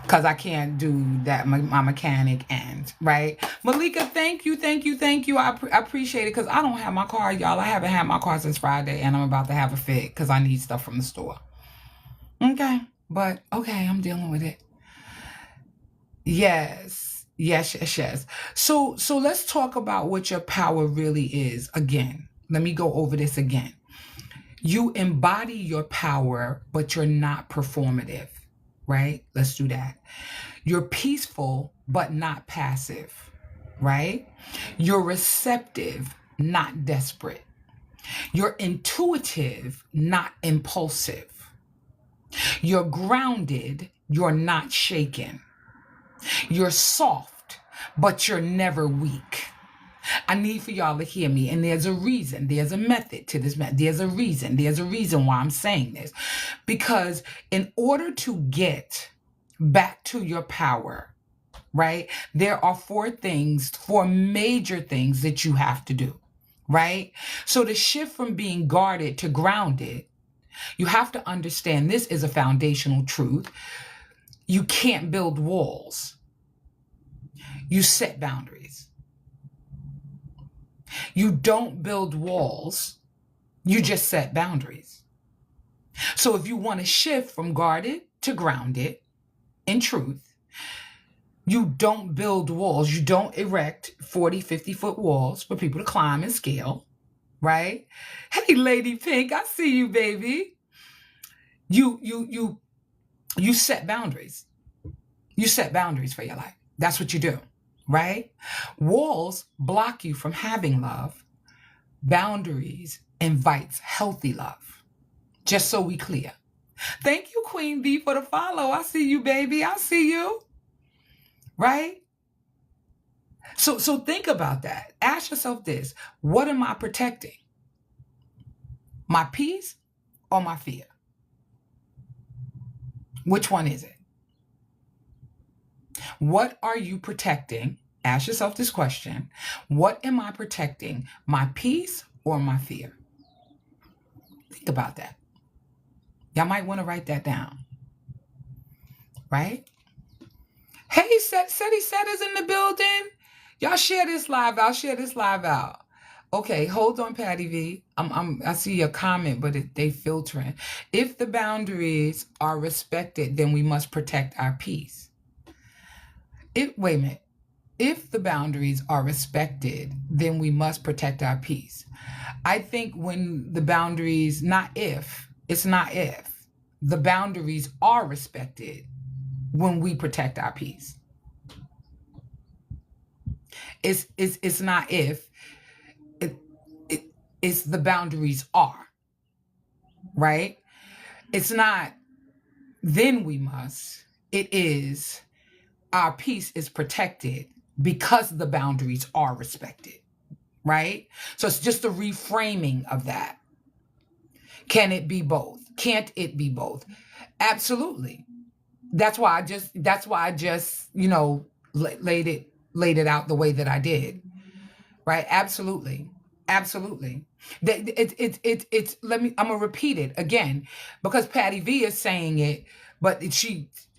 Because I can't do that, my mechanic end, right? Malika, thank you. I appreciate it because I don't have my car, y'all. I haven't had my car since Friday, and I'm about to have a fit because I need stuff from the store. Okay, but okay, I'm dealing with it. Yes. So let's talk about what your power really is again. Let me go over this again. You embody your power, but you're not performative, right? Let's do that. You're peaceful, but not passive, right? You're receptive, not desperate. You're intuitive, not impulsive. You're grounded, you're not shaken. You're soft, but you're never weak. I need for y'all to hear me. And there's a reason. There's a method to this. There's a reason why I'm saying this. Because in order to get back to your power, right, there are four major things that you have to do, right? So to shift from being guarded to grounded, you have to understand this is a foundational truth. You can't build walls. You set boundaries. You don't build walls. You just set boundaries. So if you want to shift from guarded to grounded in truth, you don't build walls. You don't erect 40, 50-foot walls for people to climb and scale, right? Hey, Lady Pink, I see you, baby. You set boundaries. You set boundaries for your life. That's what you do, right? Walls block you from having love. Boundaries invites healthy love. Just so we clear. Thank you, Queen B, for the follow. I see you, baby. I see you. Right? So think about that. Ask yourself this. What am I protecting? My peace or my fear? Which one is it? What are you protecting? Ask yourself this question. What am I protecting? My peace or my fear? Think about that. Y'all might want to write that down, right? Hey, Seti Set is in the building. Y'all share this live out. Share this live out. Okay, hold on, Patty V. I see your comment, but they filtering. If the boundaries are respected, then we must protect our peace. Wait a minute. If the boundaries are respected, then we must protect our peace. I think when the boundaries, it's not if, the boundaries are respected when we protect our peace. It's not if, it's the boundaries are, right? It's not then we must, it is our peace is protected because the boundaries are respected, right? So it's just a reframing of that. Can it be both? Can't it be both? Absolutely. That's why I just laid it out the way that I did, right? Absolutely. It's I'm gonna repeat it again because Patty V is saying it, but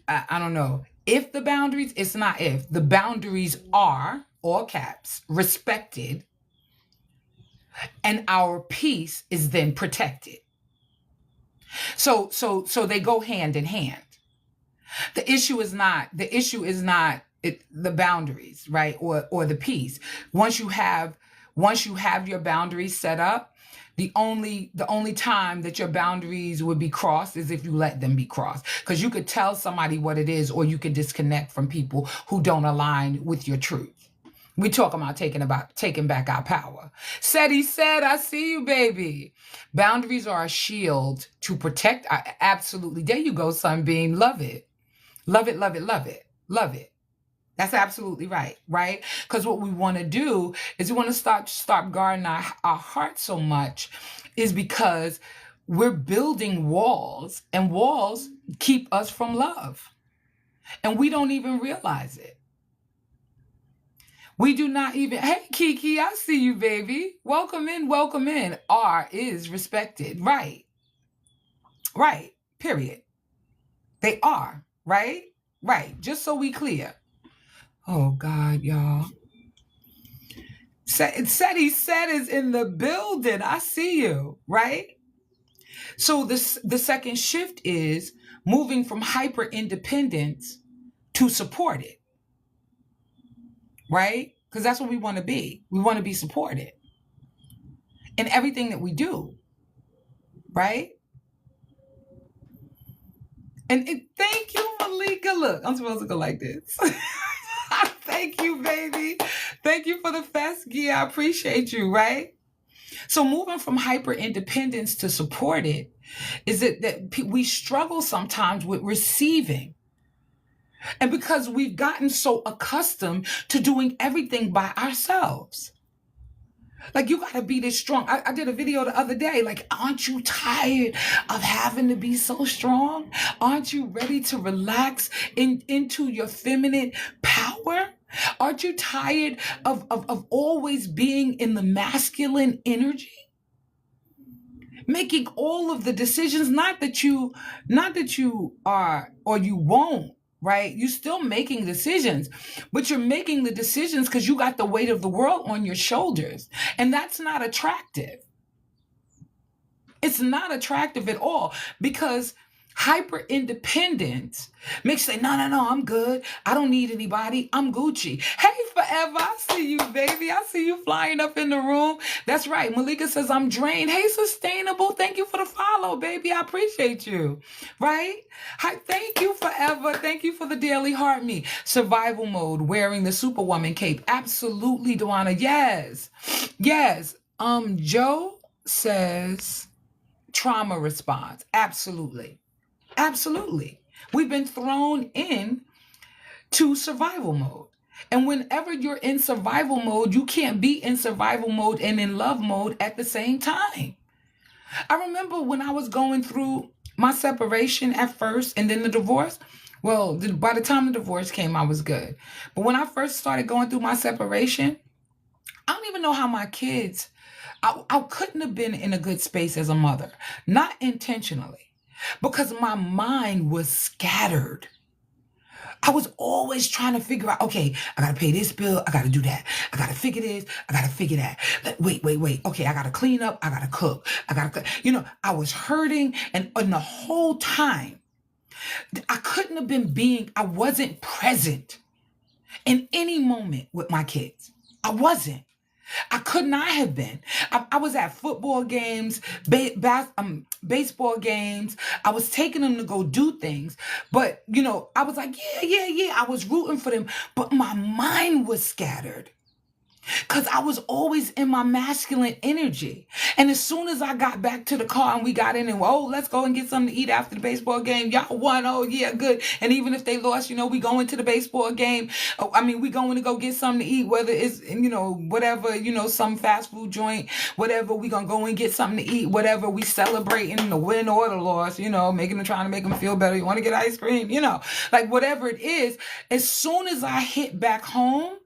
I don't know. If the boundaries, it's not if, the boundaries are, all caps, respected, and our peace is then protected. So they go hand in hand. The issue is not the boundaries, right? Or the peace. Once you have your boundaries set up, the only time that your boundaries would be crossed is if you let them be crossed. Because you could tell somebody what it is, or you could disconnect from people who don't align with your truth. We talk about taking back our power. Seti said, I see you, baby. Boundaries are a shield to protect. Absolutely. There you go, Sunbeam. Love it. Love it, love it, love it, love it. That's absolutely right, right? Because what we want to do is we want to stop guarding our heart so much is because we're building walls, and walls keep us from love. And we don't even realize it. We do not even, hey, Kiki, I see you, baby. Welcome in, welcome in. R is respected. Right. Right. Period. They are. Right? Right. Just so we clear. Oh, God, y'all. Seti Set is in the building. I see you. Right? So the second shift is moving from hyper independence to support it. Right? Because that's what we want to be. We want to be supported in everything that we do. Right? And thank you, Malika. Look, I'm supposed to go like this. Thank you, baby. Thank you for the fesky. I appreciate you, right? So moving from hyper independence to support it is that we struggle sometimes with receiving. And because we've gotten so accustomed to doing everything by ourselves. Like, you got to be this strong. I did a video the other day. Like, aren't you tired of having to be so strong? Aren't you ready to relax into your feminine power? Aren't you tired of always being in the masculine energy? Making all of the decisions, not that you are, or you won't, right? You're still making decisions, but you're making the decisions because you got the weight of the world on your shoulders. And that's not attractive. It's not attractive at all, because hyper independence makes you say, no, I'm good. I don't need anybody. I'm Gucci. Hey, Forever, I see you, baby. I see you flying up in the room. That's right. Malika says, I'm drained. Hey, Sustainable. Thank you for the follow, baby. I appreciate you. Right? Hi, thank you, Forever. Thank you for the daily heart me. Survival mode, wearing the Superwoman cape. Absolutely, Duana. Yes. Yes. Joe says trauma response. Absolutely. Absolutely. We've been thrown in to survival mode. And whenever you're in survival mode, you can't be in survival mode and in love mode at the same time. I remember when I was going through my separation at first and then the divorce. Well, by the time the divorce came, I was good. But when I first started going through my separation, I don't even know how my kids, I couldn't have been in a good space as a mother. Not intentionally. because my mind was scattered. I was always trying to figure out, okay, I got to pay this bill. I got to do that. I got to figure this. I got to figure that. Wait. Okay, I got to clean up. I got to cook. I was hurting. And the whole time, I wasn't present in any moment with my kids. I wasn't. I could not have been. I was at football games, baseball games. I was taking them to go do things. But, I was like, yeah. I was rooting for them. But my mind was scattered. Because I was always in my masculine energy. And as soon as I got back to the car and we got in and, let's go and get something to eat after the baseball game. Y'all won. Oh, yeah, good. And even if they lost, we going to the baseball game. We going to go get something to eat, whether it's, whatever, some fast food joint, whatever. We going to go and get something to eat, whatever. We celebrating the win or the loss, trying to make them feel better. You want to get ice cream, like whatever it is. As soon as I hit back home,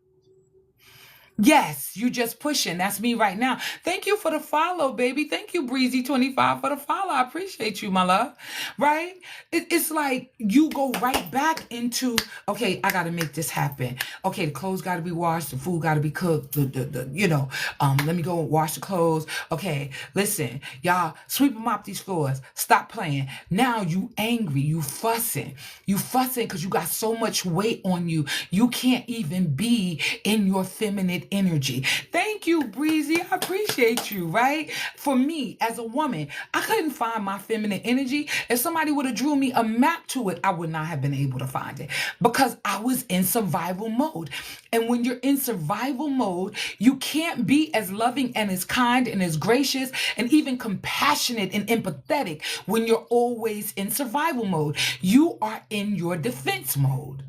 yes, you just pushing. That's me right now. Thank you for the follow, baby. Thank you, Breezy25, for the follow. I appreciate you, my love. Right? It's like you go right back into, okay, I got to make this happen. Okay, the clothes got to be washed. The food got to be cooked. Let me go and wash the clothes. Okay, listen, y'all, sweep and mop these floors. Stop playing. Now you angry. You fussing. You fussing because you got so much weight on you. You can't even be in your feminine energy. Thank you, Breezy. I appreciate you, right? For me, as a woman, I couldn't find my feminine energy. If somebody would have drew me a map to it, I would not have been able to find it because I was in survival mode. And when you're in survival mode, you can't be as loving and as kind and as gracious and even compassionate and empathetic when you're always in survival mode. You are in your defense mode.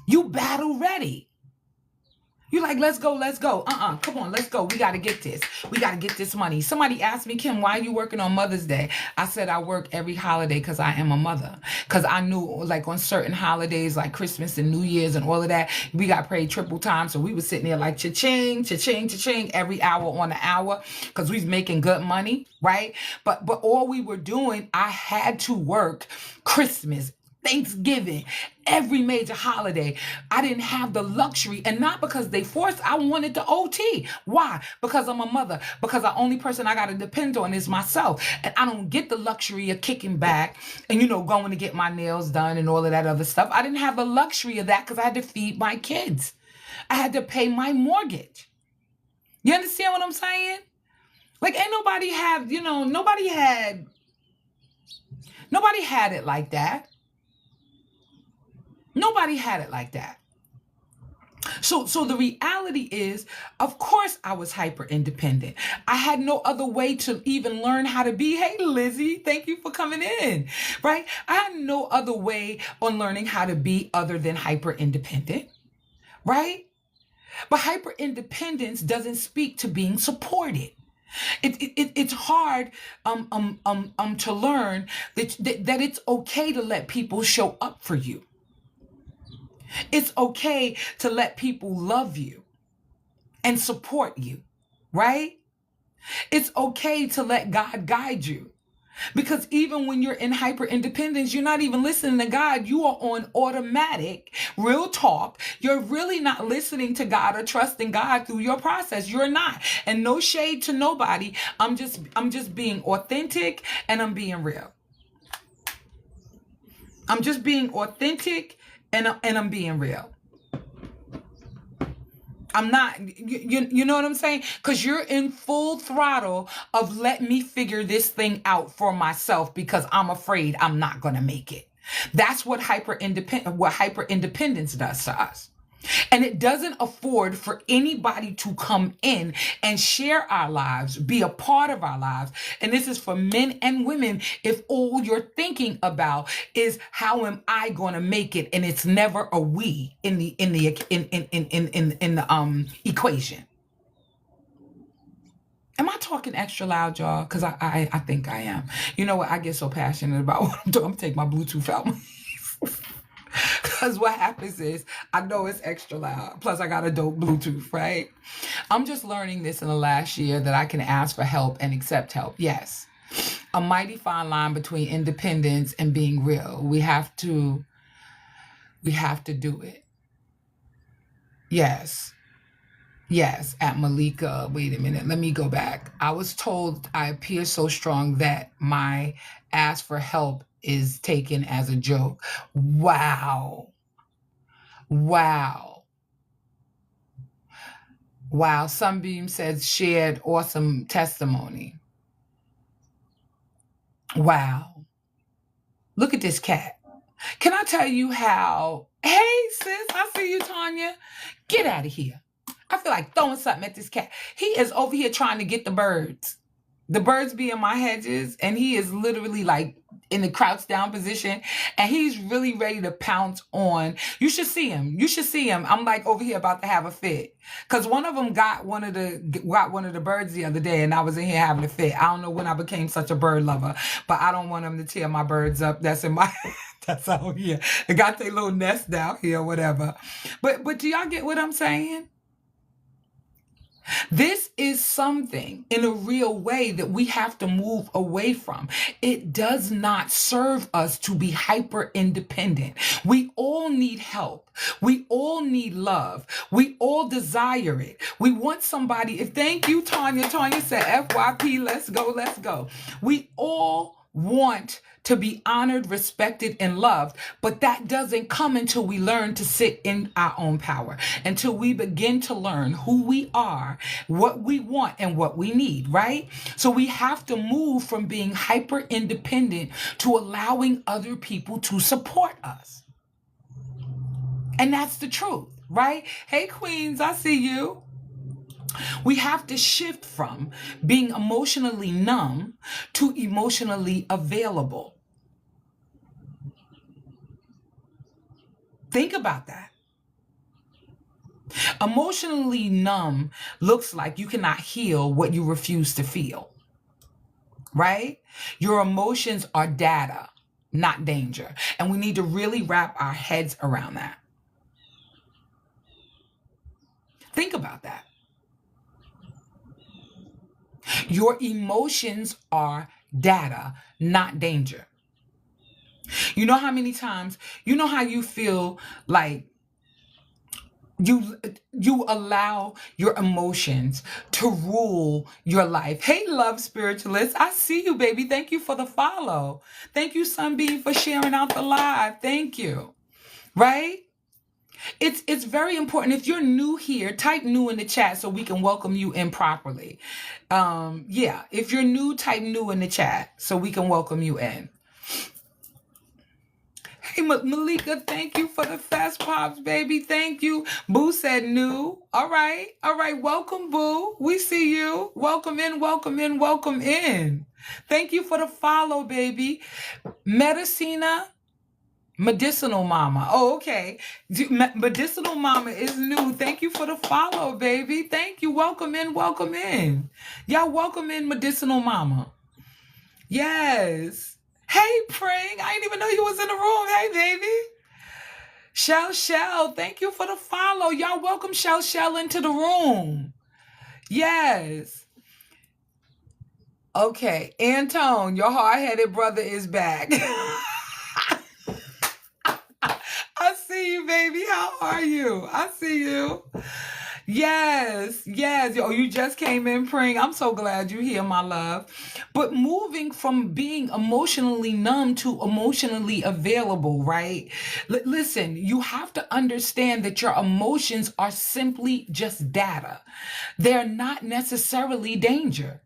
You battle ready. You like, let's go. Come on, let's go. We got to get this. We got to get this money. Somebody asked me, Kim, why are you working on Mother's Day? I said, I work every holiday because I am a mother. Because I knew like on certain holidays like Christmas and New Year's and all of that, we got paid triple time. So we were sitting there like cha-ching, cha-ching, cha-ching every hour on the hour because we was making good money, right? But all we were doing, I had to work Christmas, Thanksgiving, every major holiday. I didn't have the luxury, and not because they forced, I wanted to OT. Why? Because I'm a mother, because the only person I got to depend on is myself. And I don't get the luxury of kicking back and, going to get my nails done and all of that other stuff. I didn't have the luxury of that because I had to feed my kids. I had to pay my mortgage. You understand what I'm saying? Like, ain't nobody have, nobody had it like that. Nobody had it like that. So the reality is, of course, I was hyper independent. I had no other way to even learn how to be. Hey, Lizzie, thank you for coming in, right? I had no other way on learning how to be other than hyper independent, right? But hyper independence doesn't speak to being supported. It's hard to learn that it's okay to let people show up for you. It's okay to let people love you and support you, right? It's okay to let God guide you. Because even when you're in hyper independence, you're not even listening to God. You are on automatic, real talk. You're really not listening to God or trusting God through your process. You're not. And no shade to nobody. I'm just being authentic and I'm being real. I'm just being authentic and I'm being real. I'm not, you know what I'm saying? Because you're in full throttle of let me figure this thing out for myself because I'm afraid I'm not going to make it. That's what hyper independence does to us. And it doesn't afford for anybody to come in and share our lives, be a part of our lives. And this is for men and women. If all you're thinking about is how am I going to make it, and it's never a we in the equation. Am I talking extra loud, y'all? Because I think I am. You know what? I get so passionate about what I'm doing. I'm taking my Bluetooth out. Because what happens is, I know it's extra loud. Plus, I got a dope Bluetooth, right? I'm just learning this in the last year that I can ask for help and accept help. Yes. a mighty fine line between independence and being real. We have to do it. Yes. Yes, at Malika. Wait a minute. Let me go back. I was told I appear so strong that my ask for help is taken as a joke. Wow. Wow. Wow. Sunbeam says shared awesome testimony. Wow. Look at this cat. Can I tell you how? Hey, sis, I see you, Tanya. Get out of here. I feel like throwing something at this cat. He is over here trying to get the birds. The birds be in my hedges, and he is literally like in the crouched down position, and he's really ready to pounce on. You should see him. You should see him. I'm like over here about to have a fit because one of them got one of the birds the other day, and I was in here having a fit. I don't know when I became such a bird lover, but I don't want him to tear my birds up. That's in my that's out here. They got their little nest out here, whatever. But do y'all get what I'm saying? This is something in a real way that we have to move away from. It does not serve us to be hyper independent. We all need help. We all need love. We all desire it. We want somebody. Thank you, Tanya. Tanya said, FYP, let's go, let's go. We all want to be honored, respected, and loved, but that doesn't come until we learn to sit in our own power, until we begin to learn who we are, what we want, and what we need, right? So we have to move from being hyper independent to allowing other people to support us. And that's the truth, right? Hey, Queens, I see you. We have to shift from being emotionally numb to emotionally available. Think about that. Emotionally numb looks like you cannot heal what you refuse to feel, right? Your emotions are data, not danger. And we need to really wrap our heads around that. Think about that. Your emotions are data, not danger. You know how many times, you know how you feel like you allow your emotions to rule your life. Hey, love spiritualist, I see you, baby. Thank you for the follow. Thank you, Sunbeam, for sharing out the live. Thank you. Right? It's very important. If you're new here, type new in the chat so we can welcome you in properly. Yeah, if you're new, type new in the chat so we can welcome you in. Hey, Malika, thank you for the fast pops, baby. Thank you. Boo said new. All right. All right. Welcome, Boo. We see you. Welcome in, welcome in, welcome in. Thank you for the follow, baby. Medicina. Medicinal Mama. Oh, okay. Medicinal Mama is new. Thank you for the follow, baby. Thank you. Welcome in. Welcome in. Y'all welcome in Medicinal Mama. Yes. Hey, Pring. I didn't even know you was in the room. Hey, baby. Shell. Thank you for the follow. Y'all welcome Shell into the room. Yes. Okay. Antone, your hard-headed brother is back. I see you, baby. How are you? I see you. Yes. Oh, you just came in praying. I'm so glad you're here, my love. But moving from being emotionally numb to emotionally available, right? Listen, you have to understand that your emotions are simply just data. They're not necessarily danger.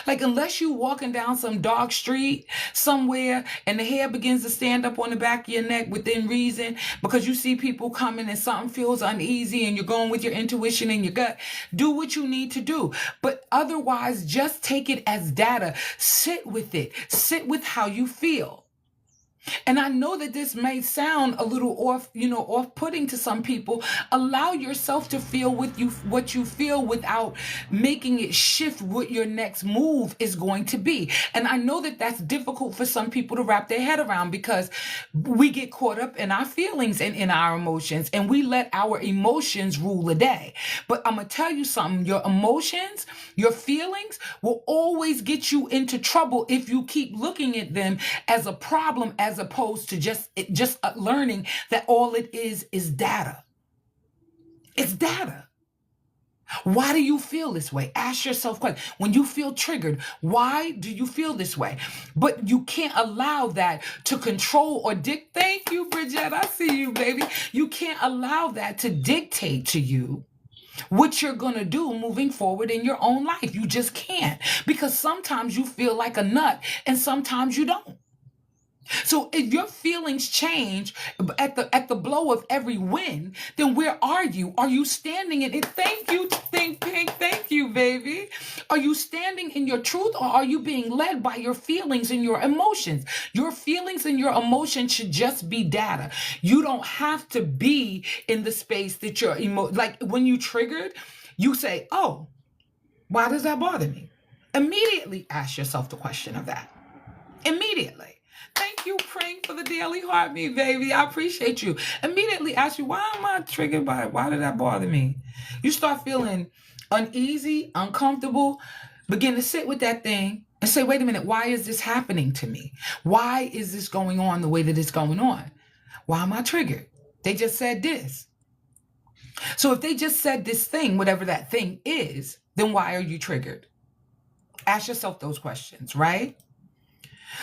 Like, unless you walking down some dark street somewhere and the hair begins to stand up on the back of your neck within reason because you see people coming and something feels uneasy and you're going with your intuition and your gut, do what you need to do. But otherwise, just take it as data. Sit with it. Sit with how you feel. And I know that this may sound a little off-putting to some people. Allow yourself to feel what you feel without making it shift what your next move is going to be. And I know that that's difficult for some people to wrap their head around, because we get caught up in our feelings and in our emotions, and we let our emotions rule the day. But I'm going to tell you something. Your emotions, your feelings will always get you into trouble if you keep looking at them as a problem, as opposed to just learning that all it is data. It's data. Why do you feel this way? Ask yourself questions. When you feel triggered, why do you feel this way? But you can't allow that to control or dictate. Thank you, Bridget. I see you, baby. You can't allow that to dictate to you what you're going to do moving forward in your own life. You just can't, because sometimes you feel like a nut and sometimes you don't. So if your feelings change at the blow of every win, then where are you? Are you standing in it? Thank you, Think Pink. Thank you, baby. Are you standing in your truth, or are you being led by your feelings and your emotions? Your feelings and your emotions should just be data. You don't have to be in the space that you're like when you triggered, you say, oh, why does that bother me? Immediately ask yourself the question of that. Immediately. Thank you, Pring, for the daily heartbeat, baby. I appreciate you. Immediately ask you, why am I triggered by it? Why did that bother me? You start feeling uneasy, uncomfortable. Begin to sit with that thing and say, wait a minute, why is this happening to me? Why is this going on the way that it's going on? Why am I triggered? They just said this. So if they just said this thing, whatever that thing is, then why are you triggered? Ask yourself those questions, right?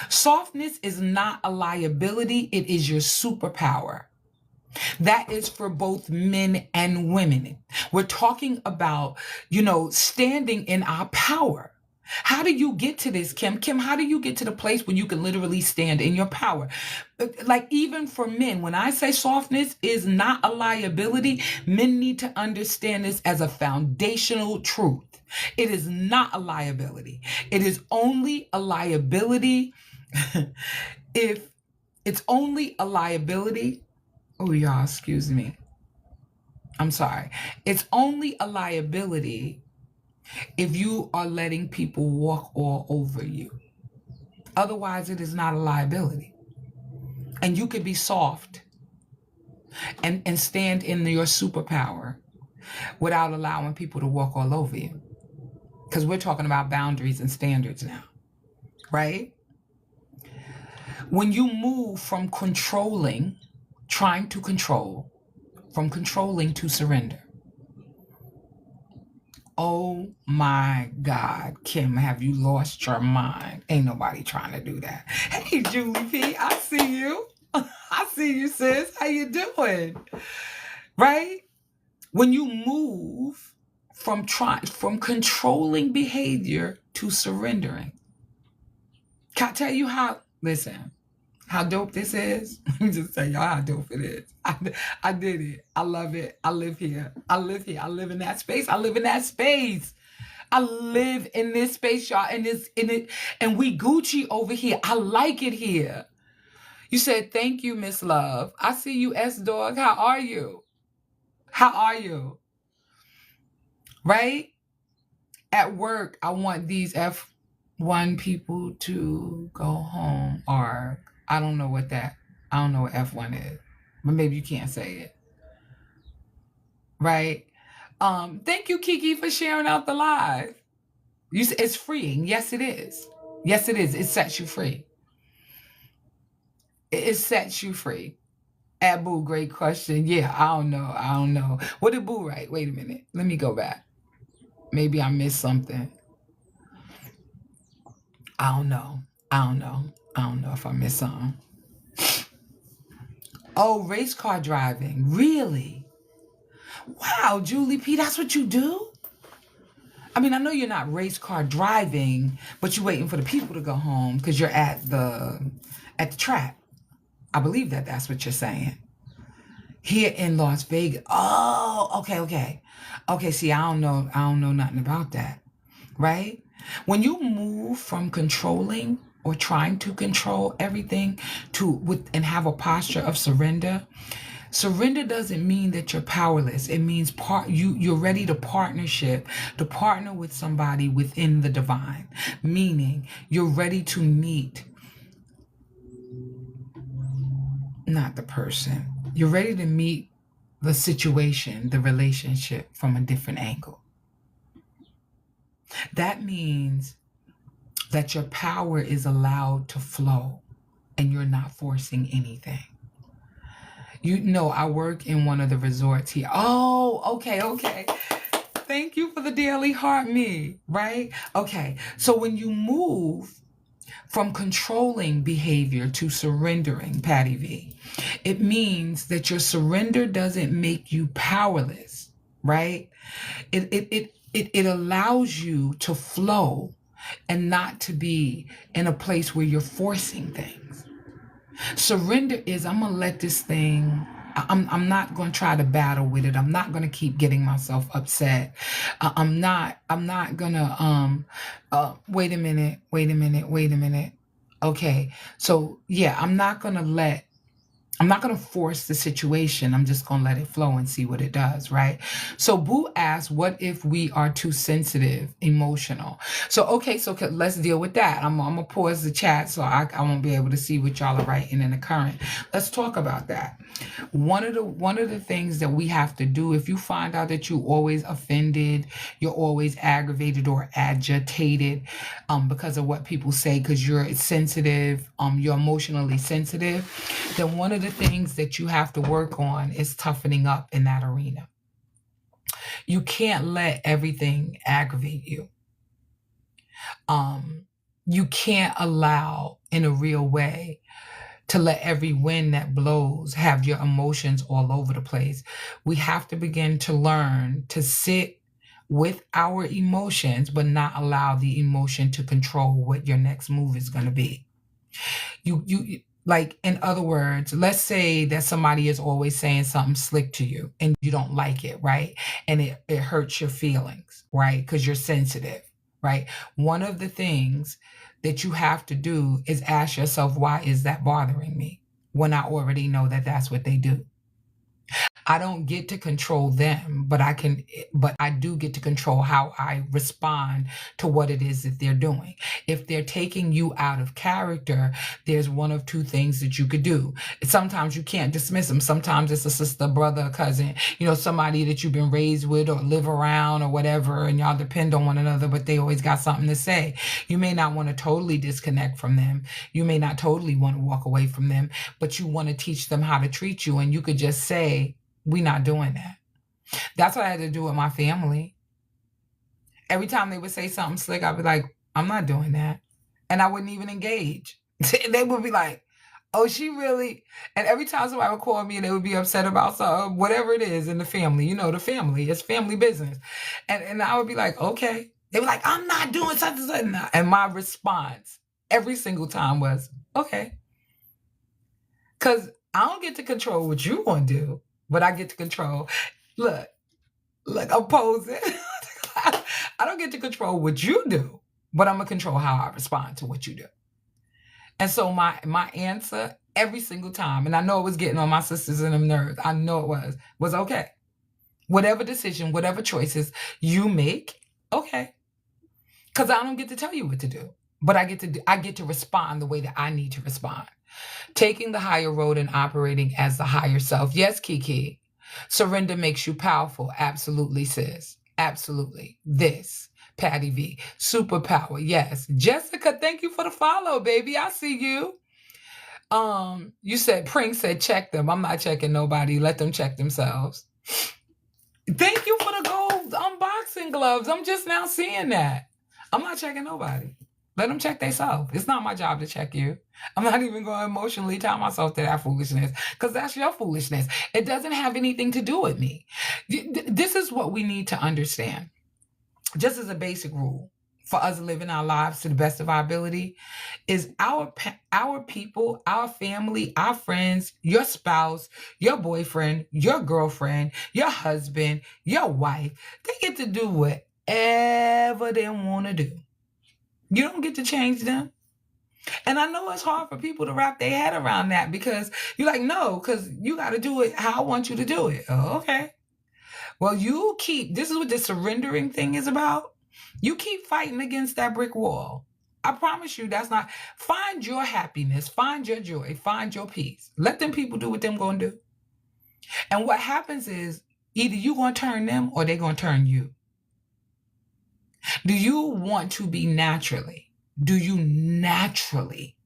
Softness is not a liability. It is your superpower. That is for both men and women. We're talking about, standing in our power. How do you get to this, Kim? Kim, how do you get to the place where you can literally stand in your power? Like, even for men, when I say softness is not a liability, men need to understand this as a foundational truth. It is not a liability. It is only a liability if it's only a liability. Oh, y'all, excuse me. I'm sorry. It's only a liability if you are letting people walk all over you. Otherwise, it is not a liability. And you could be soft and stand in your superpower without allowing people to walk all over you. Because we're talking about boundaries and standards now, right? When you move from trying to control, from controlling to surrender. Oh my God, Kim, have you lost your mind? Ain't nobody trying to do that. Hey, Julie P, I see you. I see you, sis. How you doing? Right? When you move from controlling behavior to surrendering. Can I tell you how dope this is? Let me just tell y'all how dope it is. I did it. I love it. I live here. I live in that space. I live in this space, y'all. And we Gucci over here. I like it here. You said, thank you, Miss Love. I see you, S-Dog. How are you? Right? At work, I want these F1 people to go home, or I don't know what F1 is, but maybe you can't say it. Right? Thank you, Kiki, for sharing out the live. It's freeing. Yes, it is. Yes, it is. It sets you free. It sets you free. Boo, great question. Yeah, I don't know. What did Boo write? Wait a minute. Let me go back. Maybe I missed something. I don't know if I missed something. Oh, race car driving. Really? Wow, Julie P, that's what you do? I mean, I know you're not race car driving, but you're waiting for the people to go home because you're at the track. I believe that's what you're saying. Here in Las Vegas. Oh, okay. Okay, see, I don't know nothing about that. Right? When you move from controlling or trying to control everything and have a posture of surrender. Surrender doesn't mean that you're powerless. It means you're ready to partner with somebody within the divine, meaning you're ready to meet not the person. You're ready to meet the situation, the relationship from a different angle. That means that your power is allowed to flow and you're not forcing anything. You know, I work in one of the resorts here. Oh, okay. Thank you for the daily heart me, right? Okay, so when you move from controlling behavior to surrendering, Patty V, it means that your surrender doesn't make you powerless, right? It allows you to flow and not to be in a place where you're forcing things. Surrender is, I'm gonna let this thing, I'm not gonna try to battle with it. I'm not gonna keep getting myself upset. I'm not gonna wait a minute. Okay, so yeah, I'm not gonna force the situation. I'm just gonna let it flow and see what it does, right? So Boo asked, what if we are too sensitive, emotional? So, okay, so let's deal with that. I'm gonna pause the chat so I won't be able to see what y'all are writing in the current. Let's talk about that. One of the things that we have to do, if you find out that you're always offended, you're always aggravated or agitated because of what people say, because you're sensitive, you're emotionally sensitive, then one of the things that you have to work on is toughening up in that arena. You can't let everything aggravate you. You can't allow, in a real way, to let every wind that blows have your emotions all over the place. We have to begin to learn to sit with our emotions, but not allow the emotion to control what your next move is going to be. You like, in other words, let's say that somebody is always saying something slick to you and you don't like it, right? And it hurts your feelings, right? Because you're sensitive, right? One of the things that you have to do is ask yourself, why is that bothering me? When I already know that that's what they do. I don't get to control them, but I do get to control how I respond to what it is that they're doing. If they're taking you out of character, there's one of two things that you could do. Sometimes you can't dismiss them. Sometimes it's a sister, brother, cousin, somebody that you've been raised with or live around or whatever, and y'all depend on one another, but they always got something to say. You may not want to totally disconnect from them. You may not totally want to walk away from them, but you want to teach them how to treat you. And you could just say, we're not doing that. That's what I had to do with my family. Every time they would say something slick, I'd be like, I'm not doing that. And I wouldn't even engage. They would be like, oh, she really? And every time somebody would call me and they would be upset about something, whatever it is in the family, the family, it's family business. And I would be like, okay. They were like, I'm not doing such and such. And my response every single time was, okay. Because I don't get to control what you want to do. But I get to control. Look, I'm posing. I don't get to control what you do, but I'm going to control how I respond to what you do. And so my answer every single time, and I know it was getting on my sisters and them nerves, I know it was okay. Whatever decision, whatever choices you make, okay. Because I don't get to tell you what to do, but I get to respond the way that I need to respond. Taking the higher road and operating as the higher self. Yes, Kiki. Surrender makes you powerful. Absolutely, sis. Absolutely. This, Patty V. Superpower. Yes. Jessica, thank you for the follow, baby. I see you. You said, Pring said, check them. I'm not checking nobody. Let them check themselves. Thank you for the gold unboxing gloves. I'm just now seeing that. I'm not checking nobody. Let them check themselves. It's not my job to check you. I'm not even going to emotionally tie myself to that foolishness because that's your foolishness. It doesn't have anything to do with me. This is what we need to understand. Just as a basic rule for us living our lives to the best of our ability is our people, our family, our friends, your spouse, your boyfriend, your girlfriend, your husband, your wife. They get to do whatever they want to do. You don't get to change them. And I know it's hard for people to wrap their head around that because you're like, no, because you got to do it how I want you to do it. Oh, okay. Well, this is what the surrendering thing is about. You keep fighting against that brick wall. I promise you that's not. Find your happiness, find your joy, find your peace. Let them people do what them going to do. And what happens is either you going to turn them or they're going to turn you. Do you want to be naturally? Do you naturally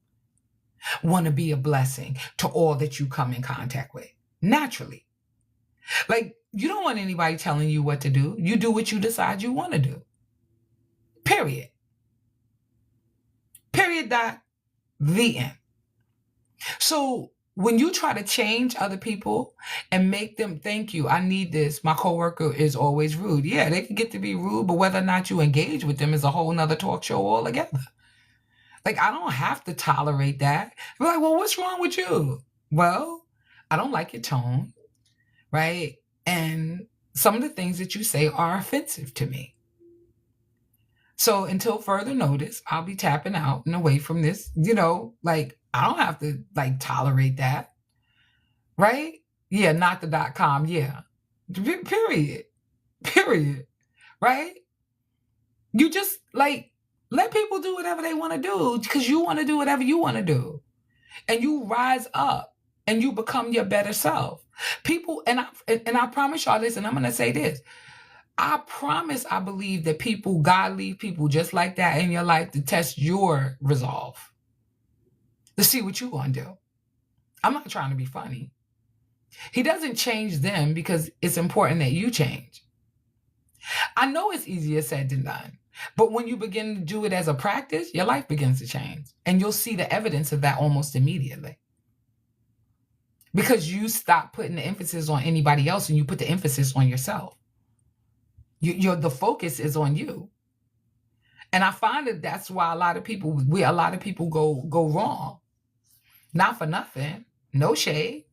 want to be a blessing to all that you come in contact with? Naturally. Like, you don't want anybody telling you what to do. You do what you decide you want to do. Period. Period. Dot. The end. So when you try to change other people and make them, thank you, I need this. My coworker is always rude. Yeah, they can get to be rude, but whether or not you engage with them is a whole nother talk show altogether. Like, I don't have to tolerate that. You're like, well, what's wrong with you? Well, I don't like your tone, right? And some of the things that you say are offensive to me. So until further notice, I'll be tapping out and away from this, like, I don't have to like tolerate that. Right? Yeah, not the .com. Yeah. Period. Right? You just like let people do whatever they want to do because you want to do whatever you want to do. And you rise up and you become your better self. People, and I promise y'all this, and I'm going to say this. I promise I believe that God leave people just like that in your life to test your resolve. To see what you going to do. I'm not trying to be funny. He doesn't change them because it's important that you change. I know it's easier said than done. But when you begin to do it as a practice, your life begins to change. And you'll see the evidence of that almost immediately. Because you stop putting the emphasis on anybody else and you put the emphasis on yourself. The focus is on you. And I find that that's why a lot of people go wrong. Not for nothing. No shade.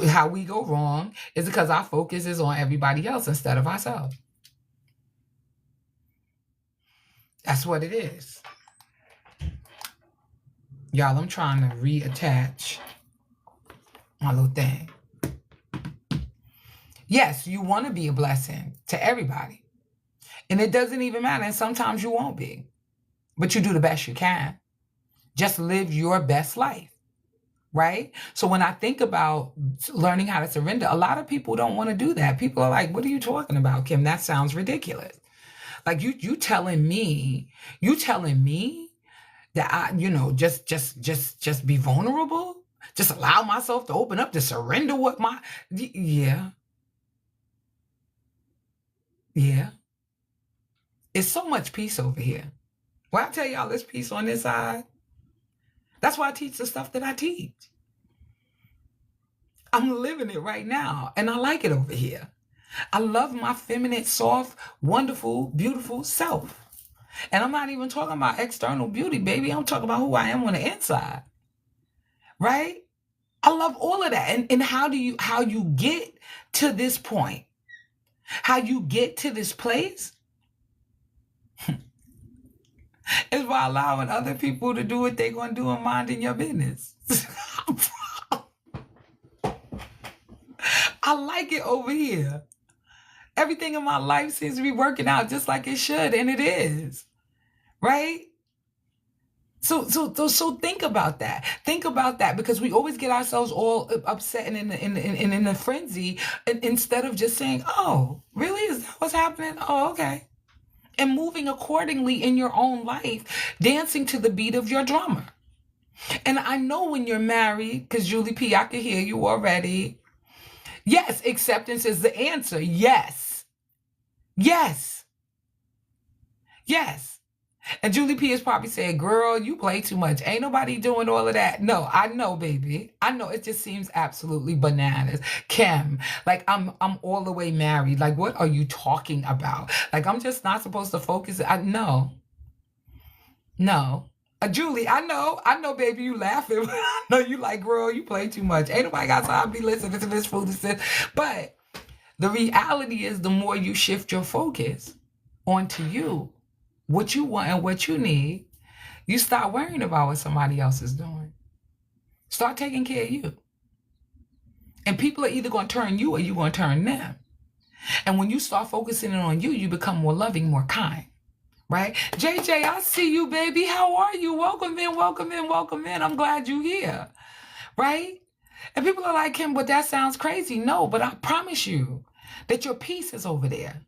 How we go wrong is because our focus is on everybody else instead of ourselves. That's what it is. Y'all, I'm trying to reattach my little thing. Yes, you want to be a blessing to everybody. And it doesn't even matter. And sometimes you won't be. But you do the best you can. Just live your best life. Right? So when I think about learning how to surrender, a lot of people don't want to do that. People are like, what are you talking about, Kim? That sounds ridiculous. Like you telling me that I, just be vulnerable, just allow myself to open up, to surrender what yeah. It's so much peace over here. Well, I tell y'all, there's peace on this side. That's why I teach the stuff that I teach. I'm living it right now, and I like it over here. I love my feminine, soft, wonderful, beautiful self. And I'm not even talking about external beauty, baby. I'm talking about who I am on the inside. Right? I love all of that. And how you get to this point, how you get to this place is by allowing other people to do what they're going to do and minding your business. I like it over here. Everything in my life seems to be working out just like it should, and it is. Right? So think about that. Think about that, because we always get ourselves all upset and in a frenzy, instead of just saying, "Oh, really? Is that what's happening? Oh, okay." And moving accordingly in your own life, dancing to the beat of your drummer. And I know when you're married, because Julie P, I can hear you already. Yes, acceptance is the answer. Yes. And Julie P is probably saying, girl, you play too much. Ain't nobody doing all of that. No, I know, baby. I know. It just seems absolutely bananas. Kim, like I'm all the way married. Like, what are you talking about? Like, I'm just not supposed to focus. No. Julie, I know, baby, you laughing. I know you like, girl, you play too much. Ain't nobody got time to be listening to this foolishness. But the reality is, the more you shift your focus onto you, what you want and what you need, You stop worrying about what somebody else is doing. Start taking care of you. And people are either going to turn you or you're going to turn them. And when you start focusing on you, you become more loving, more kind. Right? JJ, I see you, baby. How are you? Welcome in, welcome in, welcome in. I'm glad you're here. Right? And people are like, Kim, but that sounds crazy. No, but I promise you that your peace is over there.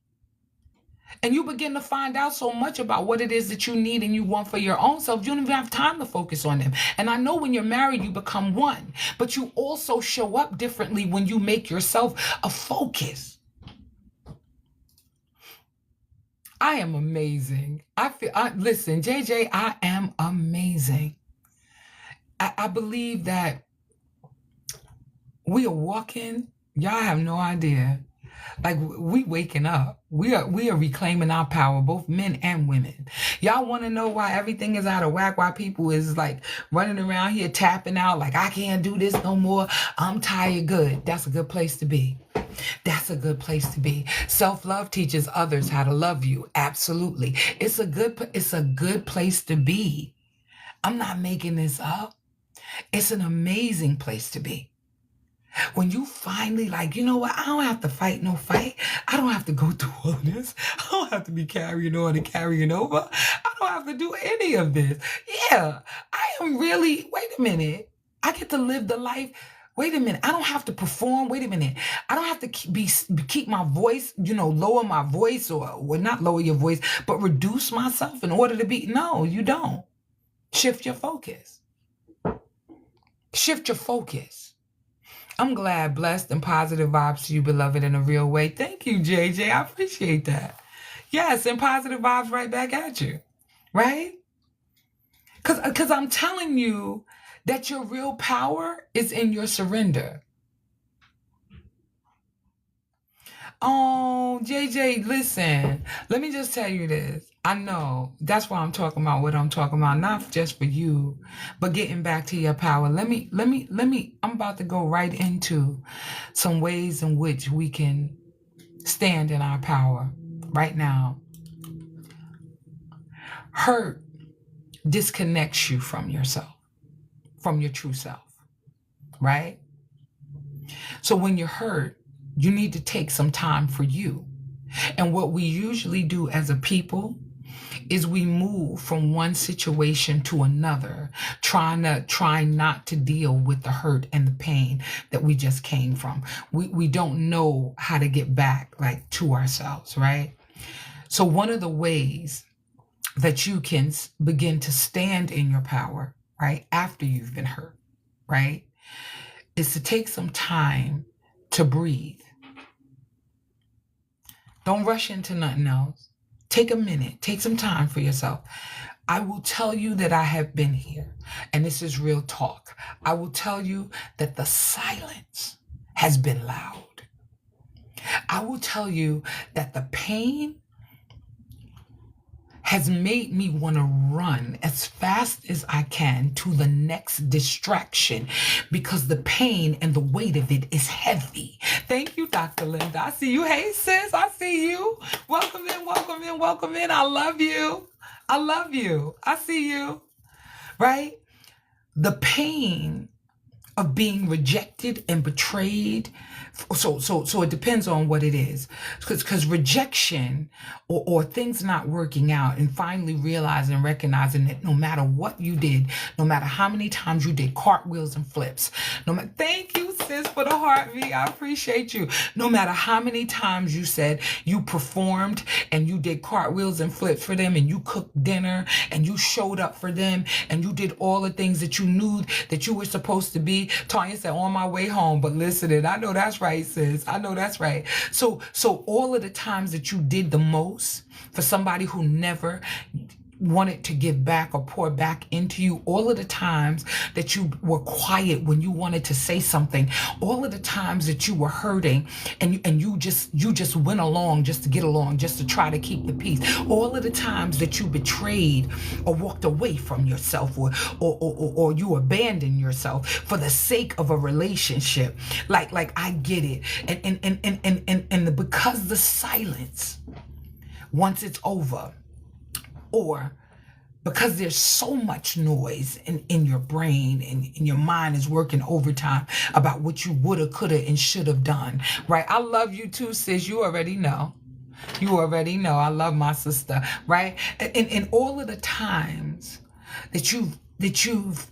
And you begin to find out so much about what it is that you need and you want for your own self. You don't even have time to focus on them. And I know when you're married, you become one. But you also show up differently when you make yourself a focus. I am amazing. Listen, JJ, I am amazing. I believe that we are walking. Y'all have no idea. Like, we waking up. We are reclaiming our power, both men and women. Y'all want to know why everything is out of whack? Why people is like running around here tapping out like, I can't do this no more. I'm tired. Good. That's a good place to be. That's a good place to be. Self-love teaches others how to love you. Absolutely. It's a good place to be. I'm not making this up. It's an amazing place to be. When you finally like, you know what? I don't have to fight no fight. I don't have to go through all this. I don't have to be carrying on and carrying over. I don't have to do any of this. Yeah, I am really, wait a minute. I get to live the life. Wait a minute. I don't have to perform. Wait a minute. I don't have to keep my voice, lower my voice or not lower your voice, but reduce myself in order to be. No, you don't. Shift your focus. Shift your focus. I'm glad, blessed, and positive vibes to you, beloved, in a real way. Thank you, JJ. I appreciate that. Yes, and positive vibes right back at you, right? Because I'm telling you that your real power is in your surrender. Oh, JJ, listen, let me just tell you this. I know that's why I'm talking about what I'm talking about, not just for you, but getting back to your power. I'm about to go right into some ways in which we can stand in our power right now. Hurt disconnects you from yourself, from your true self, right? So when you're hurt, you need to take some time for you. And what we usually do as a people is we move from one situation to another, trying not to deal with the hurt and the pain that we just came from. We don't know how to get back to ourselves, right? So one of the ways that you can begin to stand in your power, right, after you've been hurt, right, is to take some time to breathe. Don't rush into nothing else. Take a minute. Take some time for yourself. I will tell you that I have been here, and this is real talk. I will tell you that the silence has been loud. I will tell you that the pain has made me want to run as fast as I can to the next distraction because the pain and the weight of it is heavy. Thank you, Dr. Linda. I see you. Hey, sis, I see you. Welcome in, welcome in, welcome in. I love you. I love you. I see you. Right? The pain of being rejected and betrayed. So it depends on what it is. Because rejection or things not working out and finally realizing and recognizing that no matter what you did, no matter how many times you did cartwheels and flips, thank you, sis, for the heartbeat. I appreciate you. No matter how many times you said you performed and you did cartwheels and flips for them and you cooked dinner and you showed up for them and you did all the things that you knew that you were supposed to be. Tanya said, on my way home, but listening, I know that's right, sis. I know that's right. So all of the times that you did the most for somebody who never wanted to give back or pour back into you, all of the times that you were quiet when you wanted to say something, all of the times that you were hurting and you just went along just to get along, just to try to keep the peace, all of the times that you betrayed or walked away from yourself or you abandoned yourself for the sake of a relationship, like I get it, and because the silence, once it's over, or because there's so much noise in your brain, and your mind is working overtime about what you woulda, coulda, and should have done, right? I love you too, sis. You already know. You already know. I love my sister, right? And all of the times that you've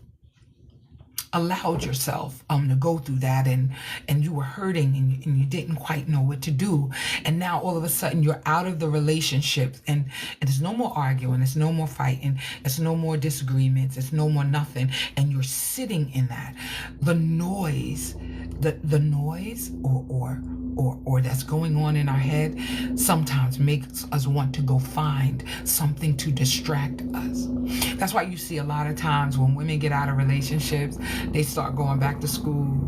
allowed yourself to go through that, and you were hurting, and you didn't quite know what to do, and now all of a sudden you're out of the relationship, and there's no more arguing, there's no more fighting, there's no more disagreements, there's no more nothing, and you're sitting in that. The noise, the noise or that's going on in our head sometimes makes us want to go find something to distract us. That's why you see a lot of times when women get out of relationships, they start going back to school,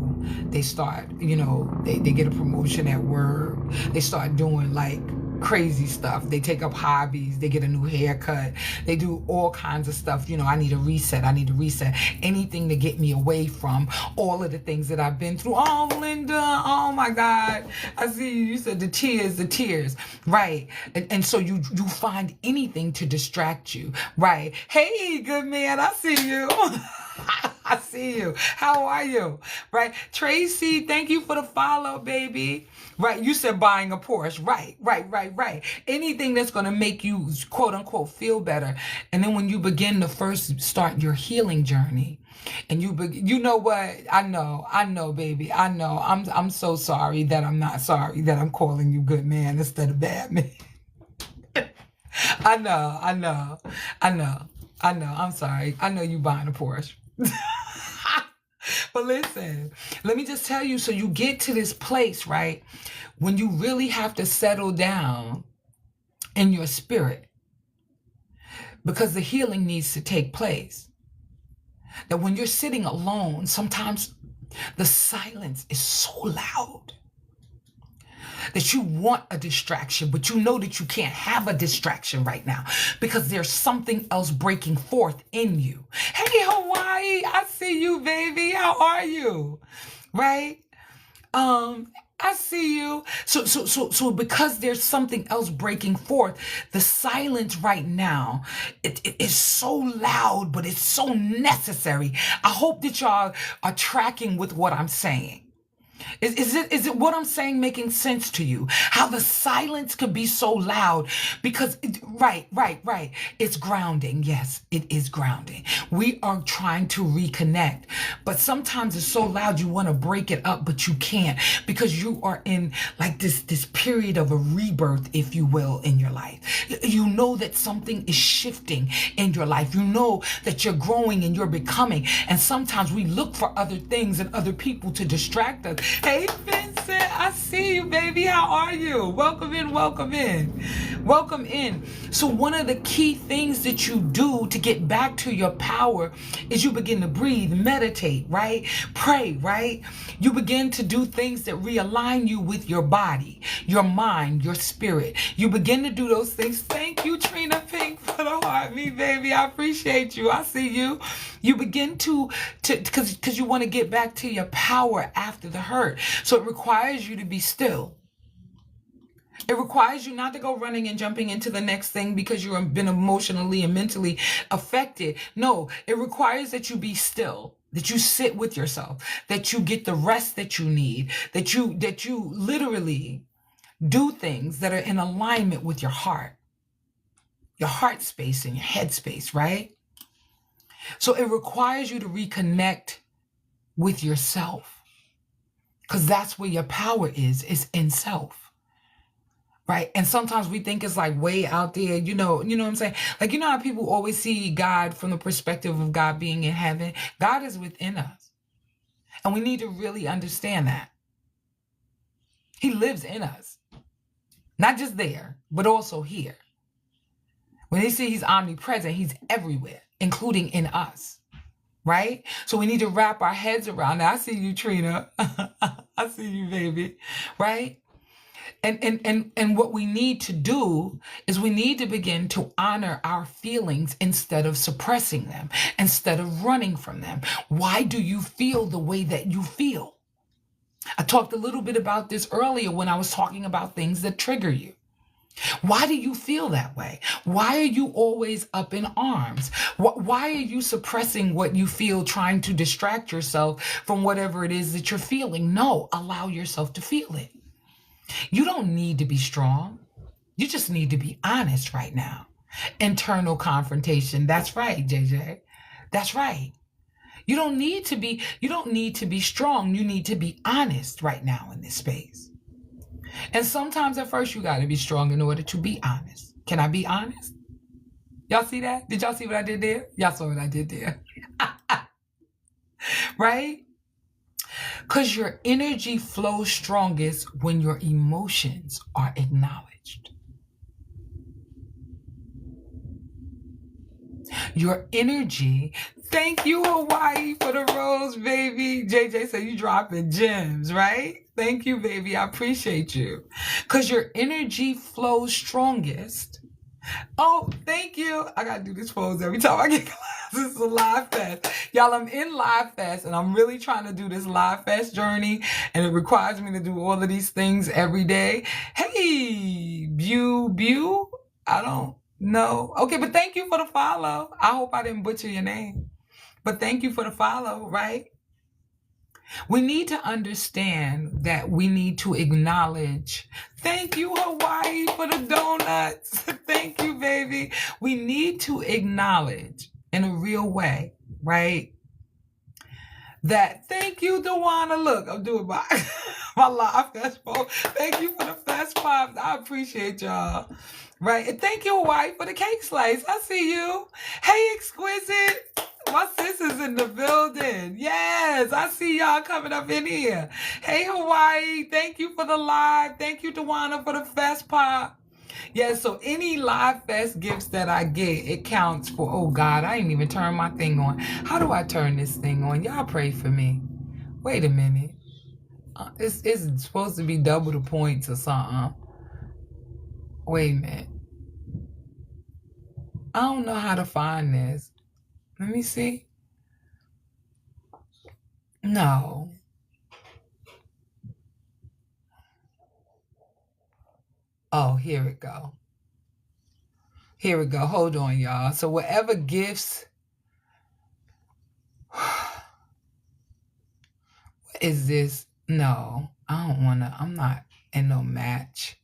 they start, they get a promotion at work, they start doing like crazy stuff, they take up hobbies, they get a new haircut, they do all kinds of stuff. I need a reset, anything to get me away from all of the things that I've been through. Oh, Linda, oh my God, I see you said the tears, right? And so you find anything to distract you, right? Hey, good man, I see you. I see you. How are you? Right? Tracy, thank you for the follow, baby. Right? You said buying a Porsche. Right. Anything that's going to make you, quote unquote, feel better. And then when you begin to first start your healing journey, and you know what? I know, baby. I know. I'm so sorry that I'm not sorry that I'm calling you good man instead of bad man. I know. I'm sorry. I know you buying a Porsche. But listen, let me just tell you, so you get to this place, right, when you really have to settle down in your spirit, because the healing needs to take place. That when you're sitting alone, sometimes the silence is so loud that you want a distraction, but you know that you can't have a distraction right now because there's something else breaking forth in you. Hey, Hawaii, I see you, baby. How are you? Right? I see you. So because there's something else breaking forth, the silence right now, it is so loud, but it's so necessary. I hope that y'all are tracking with what I'm saying. Is it what I'm saying making sense to you? How the silence could be so loud because, right. It's grounding. Yes, it is grounding. We are trying to reconnect, but sometimes it's so loud you want to break it up, but you can't because you are in like this period of a rebirth, if you will, in your life. You know that something is shifting in your life. You know that you're growing and you're becoming. And sometimes we look for other things and other people to distract us. Hey, Vincent, I see you, baby. How are you? Welcome in. So one of the key things that you do to get back to your power is you begin to breathe, meditate, right? Pray, right? You begin to do things that realign you with your body, your mind, your spirit. You begin to do those things. Thank you, Trina Pink, for the heart, me, baby. I appreciate you. I see you. You begin to because you want to get back to your power after the hurt. So it requires you to be still. It requires you not to go running and jumping into the next thing because you've been emotionally and mentally affected. No, it requires that you be still, that you sit with yourself, that you get the rest that you need, that you literally do things that are in alignment with your heart space and your head space, right? So it requires you to reconnect with yourself because that's where your power is in self. Right. And sometimes we think it's like way out there, you know what I'm saying? Like, how people always see God from the perspective of God being in heaven. God is within us. And we need to really understand that. He lives in us. Not just there, but also here. When they say he's omnipresent, he's everywhere, including in us. Right? So we need to wrap our heads around that. I see you, Trina. I see you, baby. Right? And what we need to do is we need to begin to honor our feelings instead of suppressing them, instead of running from them. Why do you feel the way that you feel? I talked a little bit about this earlier when I was talking about things that trigger you. Why do you feel that way? Why are you always up in arms? Why are you suppressing what you feel, trying to distract yourself from whatever it is that you're feeling? No, allow yourself to feel it. You don't need to be strong. You just need to be honest right now. Internal confrontation. That's right, JJ. That's right. You don't need to be strong. You need to be honest right now in this space. And sometimes at first you got to be strong in order to be honest. Can I be honest? Y'all see that? Did y'all see what I did there? Y'all saw what I did there. Right? Because your energy flows strongest when your emotions are acknowledged. Your energy. Thank you, Hawaii, for the rose, baby. JJ said you dropping gems, right? Thank you, baby. I appreciate you. Because your energy flows strongest. Oh, thank you. I got to do this pose every time I get class. This is a live fest. Y'all, I'm in live fest, and I'm really trying to do this live fest journey, and it requires me to do all of these things every day. Hey, Bew. I don't know. Okay, but thank you for the follow. I hope I didn't butcher your name. But thank you for the follow, right? We need to understand that we need to acknowledge. Thank you, Hawaii, for the donuts. Thank you, baby. We need to acknowledge in a real way, right? That thank you, Dewana. Look, I'm doing my live festival. Thank you for the fest pops. I appreciate y'all. Right? And thank you, Hawaii, for the cake slice. I see you. Hey, Exquisite. My sis is in the building. Yes, I see y'all coming up in here. Hey, Hawaii. Thank you for the live. Thank you, Dewana, for the fest pop. Yeah, so any live fest gifts that I get, it counts for, oh God, I didn't even turn my thing on. How do I turn this thing on? Y'all pray for me. Wait a minute. It's supposed to be double the points or something. Wait a minute. I don't know how to find this. Let me see. No. Oh, here we go. Here we go. Hold on, y'all. So whatever gifts... What is this? No, I don't want to. I'm not in no match.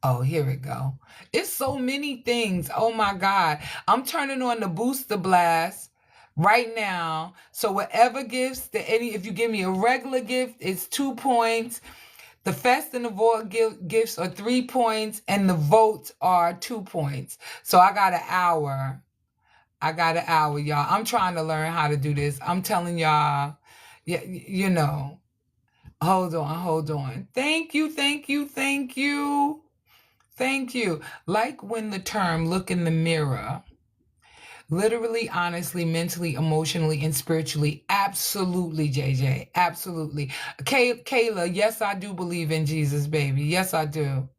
Oh, here we go. It's so many things. Oh, my God. I'm turning on the Booster Blast right now. So whatever gifts, if you give me a regular gift, it's 2 points. The Fest and the Void gifts are 3 points, and the votes are 2 points. So I got an hour. Y'all. I'm trying to learn how to do this. I'm telling y'all, yeah, you know. Hold on. Thank you. Like when the term look in the mirror, literally, honestly, mentally, emotionally, and spiritually. Absolutely, JJ. Absolutely. Kayla, yes, I do believe in Jesus, baby. Yes, I do.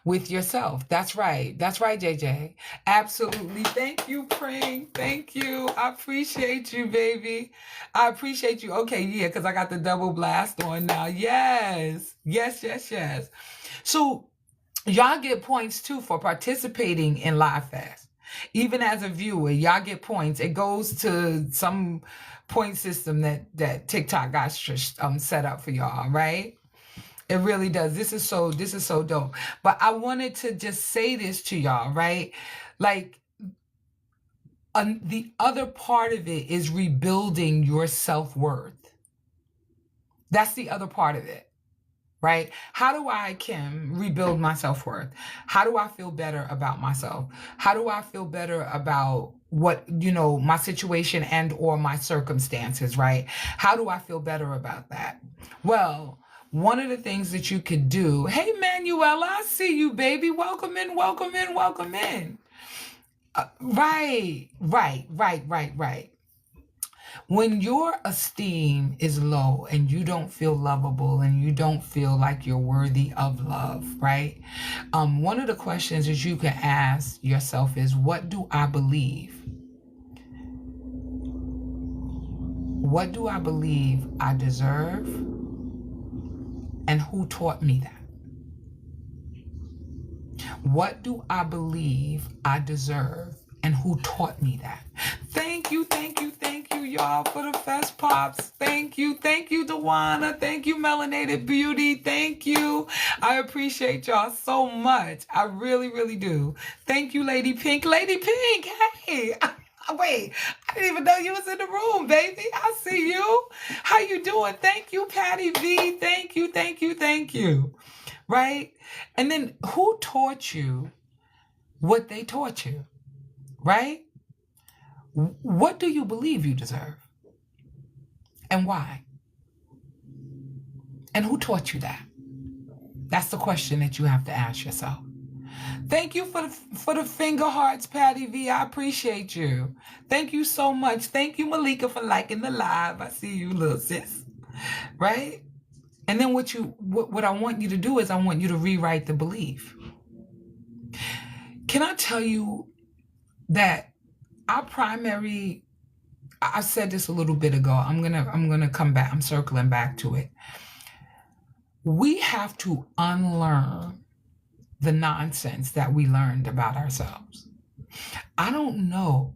With yourself. That's right, JJ. Absolutely. Thank you, Pring. Thank you. I appreciate you, baby. I appreciate you. Okay, yeah, because I got the double blast on now. Yes. So y'all get points, too, for participating in Live Fest. Even as a viewer, y'all get points. It goes to some point system that TikTok got set up for y'all, right? It really does. This is so dope. But I wanted to just say this to y'all, right? Like, the other part of it is rebuilding your self-worth. That's the other part of it, right? How do I, Kim, rebuild my self-worth? How do I feel better about myself? How do I feel better about what, my situation and or my circumstances, right? How do I feel better about that? Well, one of the things that you could do, hey, Manuela, I see you, baby. Welcome in. Right. When your esteem is low and you don't feel lovable and you don't feel like you're worthy of love, right? One of the questions that you can ask yourself is, what do I believe? What do I believe I deserve? And who taught me that? What do I believe I deserve? And who taught me that? Thank you, y'all, for the fest pops. Thank you, Dewana. Thank you, Melanated Beauty. Thank you. I appreciate y'all so much. I really, really do. Thank you, Lady Pink. Lady Pink, hey. Wait, I didn't even know you was in the room, baby. I see you. How you doing? Thank you, Patty V. Thank you. Right? And then who taught you what they taught you? Right? What do you believe you deserve? And why? And who taught you that? That's the question that you have to ask yourself. Thank you for the finger hearts, Patty V. I appreciate you. Thank you so much. Thank you, Malika, for liking the live. I see you, little sis. Right? And then what I want you to do is I want you to rewrite the belief. Can I tell you that our primary, I said this a little bit ago. I'm gonna come back. I'm circling back to it. We have to unlearn the nonsense that we learned about ourselves. I don't know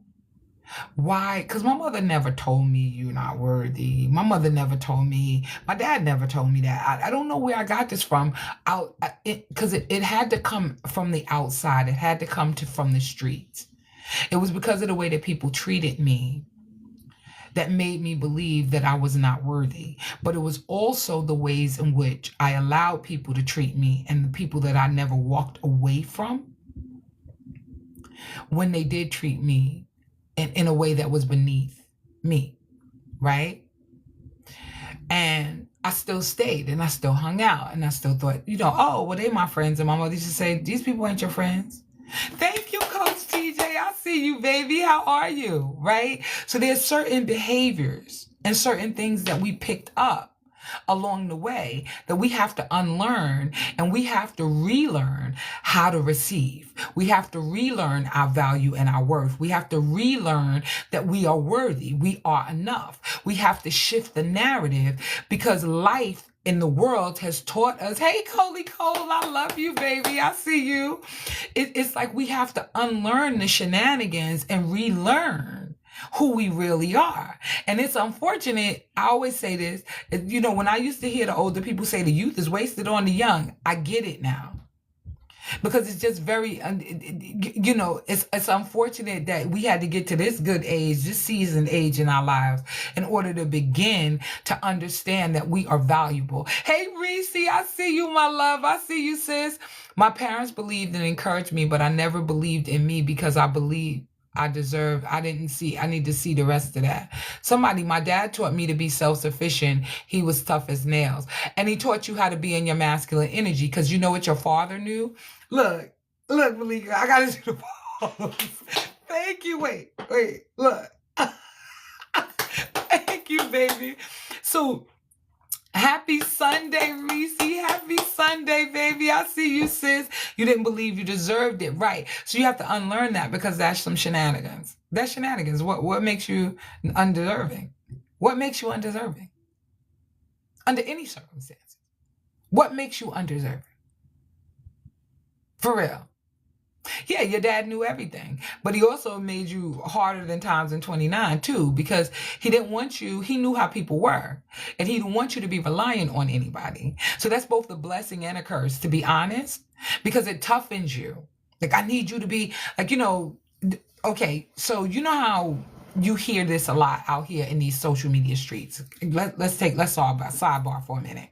why, because my mother never told me you're not worthy. My mother never told me. My dad never told me that. I don't know where I got this from. Because it had to come from the outside. It had to come from the streets. It was because of the way that people treated me that made me believe that I was not worthy. But it was also the ways in which I allowed people to treat me and the people that I never walked away from when they did treat me in a way that was beneath me, right? And I still stayed and I still hung out and I still thought, oh, well, they my friends. And my mother used to say, these people ain't your friends. Thank you, Coach TJ. I see you, baby. How are you? Right? So there's certain behaviors and certain things that we picked up along the way that we have to unlearn, and we have to relearn how to receive. We have to relearn our value and our worth. We have to relearn that we are worthy. We are enough. We have to shift the narrative because life in the world has taught us, hey, Coley Cole, I love you, baby. I see you. It's like we have to unlearn the shenanigans and relearn who we really are. And it's unfortunate. I always say this, when I used to hear the older people say the youth is wasted on the young, I get it now. Because it's just very, it's unfortunate that we had to get to this good age, this seasoned age in our lives in order to begin to understand that we are valuable. Hey, Reese, I see you, my love. I see you, sis. My parents believed and encouraged me, but I never believed in me because I believed I need to see the rest of that. My dad taught me to be self-sufficient. He was tough as nails. And he taught you how to be in your masculine energy because you know what your father knew? Look, Malika, I got to do the pause. Thank you. Wait, look. Thank you, baby. So, happy Sunday, Reese. Happy Sunday, baby. I see you, sis. You didn't believe you deserved it. Right. So you have to unlearn that because that's some shenanigans. That's shenanigans. What makes you undeserving? What makes you undeserving? Under any circumstances. What makes you undeserving? For real. Yeah, your dad knew everything, but he also made you harder than times in 29 too, because he didn't want you, he knew how people were, and he didn't want you to be reliant on anybody. So that's both a blessing and a curse, to be honest, because it toughens you. Like, I need you to be, okay, so you know how you hear this a lot out here in these social media streets. Let's talk about sidebar for a minute.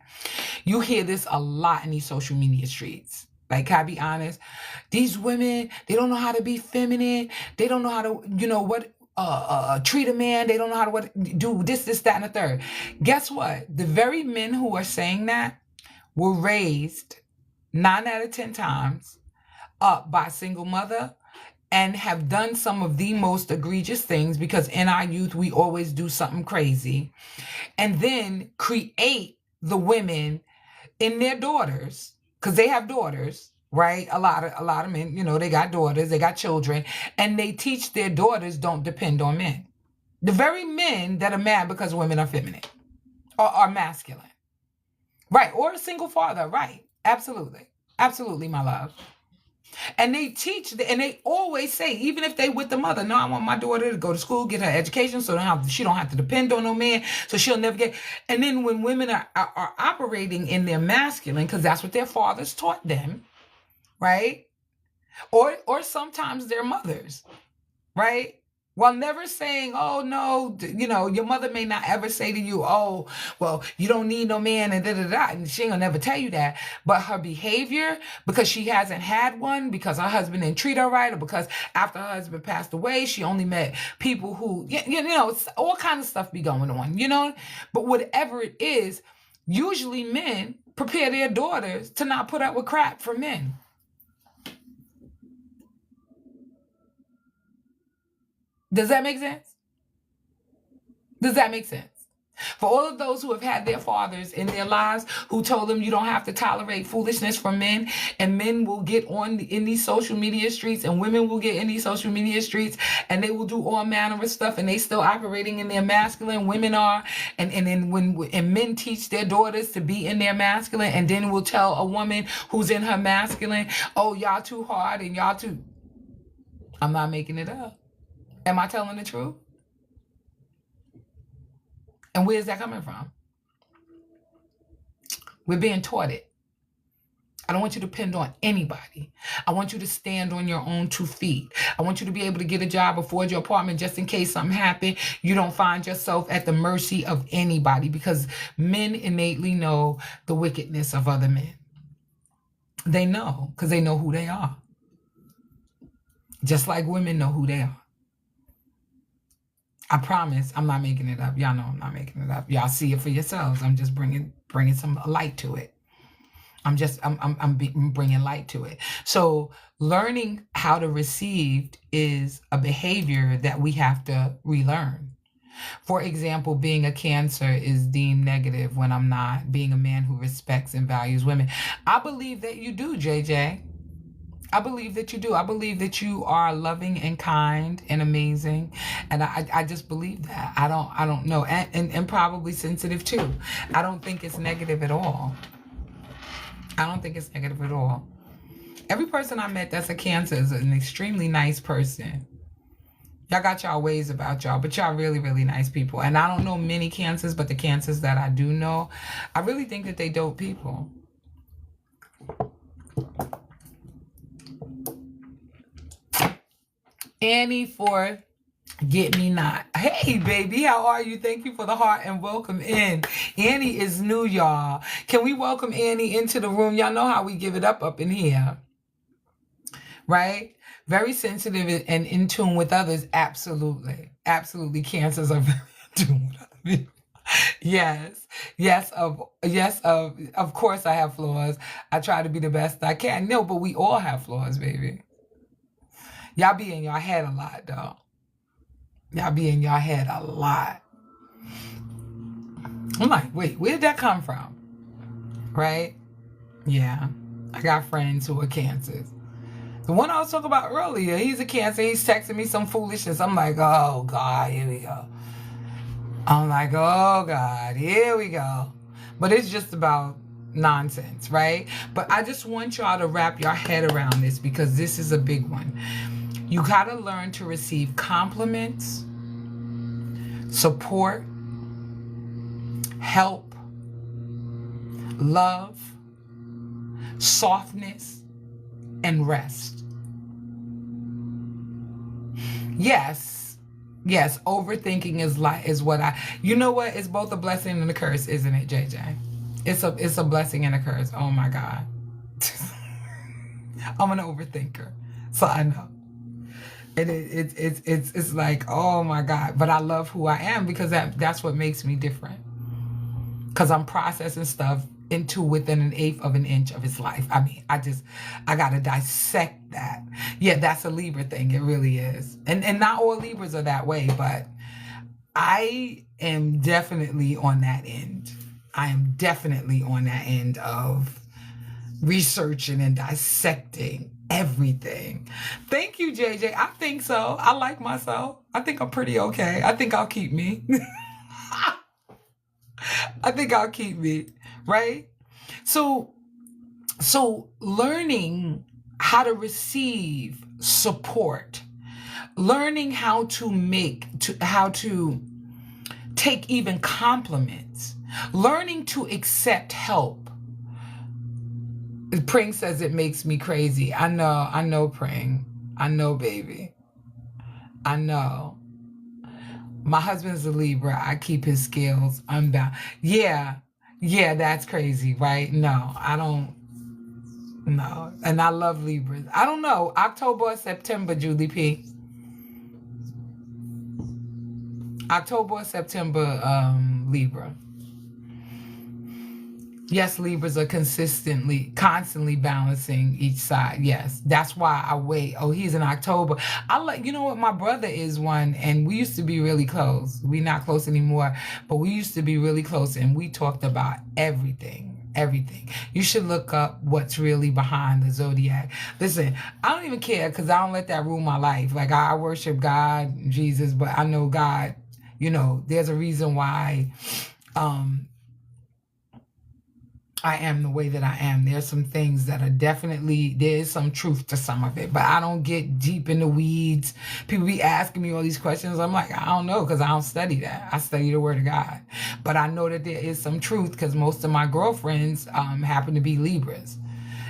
You hear this a lot in these social media streets. Like, can I be honest? These women, they don't know how to be feminine. They don't know how to, treat a man. They don't know how to do this, that, and the third. Guess what? The very men who are saying that were raised 9 out of 10 times up by a single mother and have done some of the most egregious things, because in our youth, we always do something crazy, and then create the women in their daughters. Because they have daughters, right? A lot of men, they got daughters, they got children, and they teach their daughters don't depend on men. The very men that are mad because women are feminine or are masculine, right? Or a single father, right? Absolutely, my love. And they teach, and they always say, even if they with the mother, no, I want my daughter to go to school, get her education, so she don't have to depend on no man, so she'll never get. And then when women are operating in their masculine, because that's what their fathers taught them, right? Or sometimes their mothers, right? While never saying, oh no, your mother may not ever say to you, oh, well, you don't need no man and da-da-da. And she ain't gonna never tell you that. But her behavior, because she hasn't had one, because her husband didn't treat her right, or because after her husband passed away, she only met people who, all kinds of stuff be going on, But whatever it is, usually men prepare their daughters to not put up with crap from men. Does that make sense? Does that make sense? For all of those who have had their fathers in their lives who told them you don't have to tolerate foolishness from men, and men will get in these social media streets, and women will get in these social media streets, and they will do all manner of stuff, and they still operating in their masculine. Women are, and then when men teach their daughters to be in their masculine, and then will tell a woman who's in her masculine, oh, y'all too hard and y'all too. I'm not making it up. Am I telling the truth? And where's that coming from? We're being taught it. I don't want you to depend on anybody. I want you to stand on your own 2 feet. I want you to be able to get a job, afford your apartment, just in case something happened. You don't find yourself at the mercy of anybody, because men innately know the wickedness of other men. They know, because they know who they are. Just like women know who they are. I promise I'm not making it up. Y'all know I'm not making it up. Y'all see it for yourselves. I'm just bringing some light to it. I'm bringing light to it. So learning how to receive is a behavior that we have to relearn. For example, being a Cancer is deemed negative when I'm not. Being a man who respects and values women. I believe that you do, JJ. I believe that you do. I believe that you are loving and kind and amazing. And I just believe that. I don't know. And probably sensitive too. I don't think it's negative at all. I don't think it's negative at all. Every person I met that's a Cancer is an extremely nice person. Y'all got y'all ways about y'all, but y'all really, really nice people. And I don't know many Cancers, but the Cancers that I do know, I really think that they dope people. Annie for Get Me Not. Hey, baby, how are you? Thank you for the heart and welcome in. Annie is new, y'all. Can we welcome Annie into the room? Y'all know how we give it up in here, right? Very sensitive and in tune with others. Absolutely. Absolutely. Cancers are very in tune with other people. Yes, of course I have flaws. I try to be the best I can. No, but we all have flaws, baby. Y'all be in your head a lot, though. Y'all be in your head a lot. I'm like, wait, where did that come from? Right? Yeah. I got friends who are Cancers. The one I was talking about earlier, he's a Cancer. He's texting me some foolishness. I'm like, oh, God, here we go. I'm like, oh, God, here we go. But it's just about nonsense, right? But I just want y'all to wrap your head around this, because this is a big one. You got to learn to receive compliments, support, help, love, softness, and rest. Yes, overthinking is what you know what? It's both a blessing and a curse, isn't it, JJ? It's a blessing and a curse. Oh my God. I'm an overthinker, so I know. It's like, oh my God. But I love who I am, because that's what makes me different. Because I'm processing stuff into within 1/8 of an inch of his life. I mean, I gotta dissect that. Yeah, that's a Libra thing. It really is. And not all Libras are that way, but I am definitely on that end. I am definitely on that end of researching and dissecting everything. Thank you, JJ. I think so. I like myself. I think I'm pretty okay. I think I'll keep me. I think I'll keep me, right? So learning how to receive support, learning how to take even compliments, learning to accept help. Pring says it makes me crazy. I know, Pring. I know, baby. I know. My husband's a Libra. I keep his scales unbound. Yeah, that's crazy, right? No, I don't. No, and I love Libras. I don't know. October or September, Julie P. October or September, Libra. Yes, Libras are constantly balancing each side. Yes, that's why I wait. Oh, he's in October. You know what? My brother is one, and we used to be really close. We're not close anymore, but we used to be really close, and we talked about everything. Everything. You should look up what's really behind the zodiac. Listen, I don't even care because I don't let that rule my life. Like, I worship God, Jesus, but I know God, there's a reason why I am the way that I am. There's some things that are there's some truth to some of it, but I don't get deep in the weeds. People be asking me all these questions. I'm like, I don't know, because I don't study that. I study the Word of God. But I know that there is some truth because most of my girlfriends happen to be Libras.